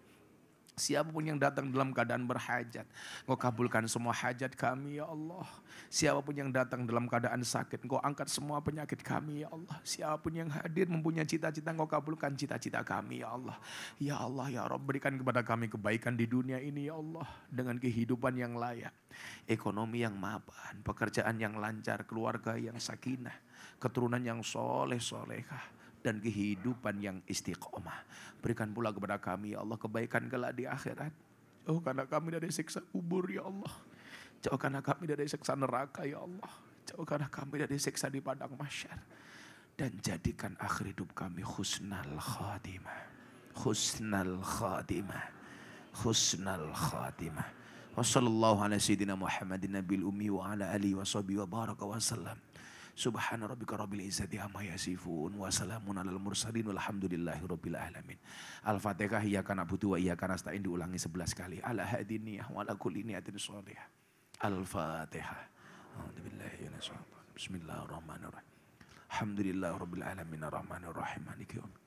Siapapun yang datang dalam keadaan berhajat, Engkau kabulkan semua hajat kami ya Allah. Siapapun yang datang dalam keadaan sakit, Engkau angkat semua penyakit kami ya Allah. Siapapun yang hadir mempunyai cita-cita, Engkau kabulkan cita-cita kami ya Allah. Ya Allah ya Rabb, berikan kepada kami kebaikan di dunia ini ya Allah. Dengan kehidupan yang layak, ekonomi yang mapan, pekerjaan yang lancar, keluarga yang sakinah, keturunan yang soleh-solehah, dan kehidupan yang istiqomah. Berikan pula kepada kami ya Allah kebaikan kelak di akhirat. Jauhkanlah kami dari siksa kubur ya Allah. Jauhkanlah kami dari siksa neraka ya Allah. Jauhkanlah kami dari siksa di padang mahsyar. Dan jadikan akhir hidup kami husnal khatimah. Husnal khatimah. Husnal khatimah. Wa sallallahu ala sayyidina Muhammadin nabil ummi wa ala alihi wa sahbihi wa baraka wa sallam. Subhana rabbika rabbil izzati amma yasifun wa salamun alal mursalin walhamdulillahi rabbil alamin. Al-Fatihah, iyyaka na'budu wa iyyaka nasta'in diulangi 11 kali. Ala hadiniyah wa ala kulli niyatin shalihah. Al-Fatihah. A'udzubillahi minasyaitonir. Bismillahirrahmanirrahim. Alhamdulillahi rabbil alamin arrahmanir rahim maliki yaumiddin.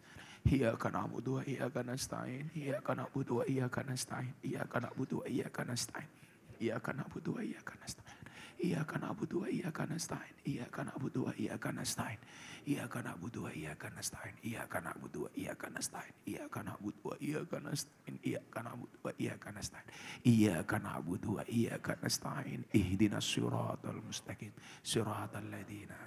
Iyyaka na'budu wa iyyaka nasta'in. Iyyaka na'budu wa iyyaka nasta'in. Iyyaka na'budu wa iyyaka nasta'in. Iyyaka na'budu wa iyyaka nasta'in. Iyyaka na'budu wa iyyaka nasta'in. Iyyaka na'budu wa iyyaka nasta'in. Iyyaka na'budu wa iyyaka nasta'in. Iyyaka na'budu wa iyyaka nasta'in. Iyyaka na'budu wa iyyaka nasta'in. Iyyaka na'budu wa iyyaka nasta'in. Iyyaka na'budu wa iyyaka nasta'in. Ihdinas siratal mustaqim. Siratal ladzina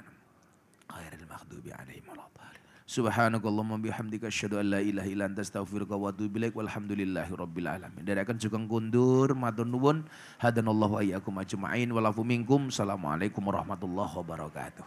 ghairil maghdubi 'alaihim waladdallin. Subhanakallahumma bihamdika asyhadu an la ilaha illa anta astaghfiruka wa atubu ilaik walhamdulillahi rabbil alamin. Dari akan juga kundur matur nuwun hadanallahu ayyakum ajmain walafu minkum. Assalamualaikum warahmatullahi wabarakatuh.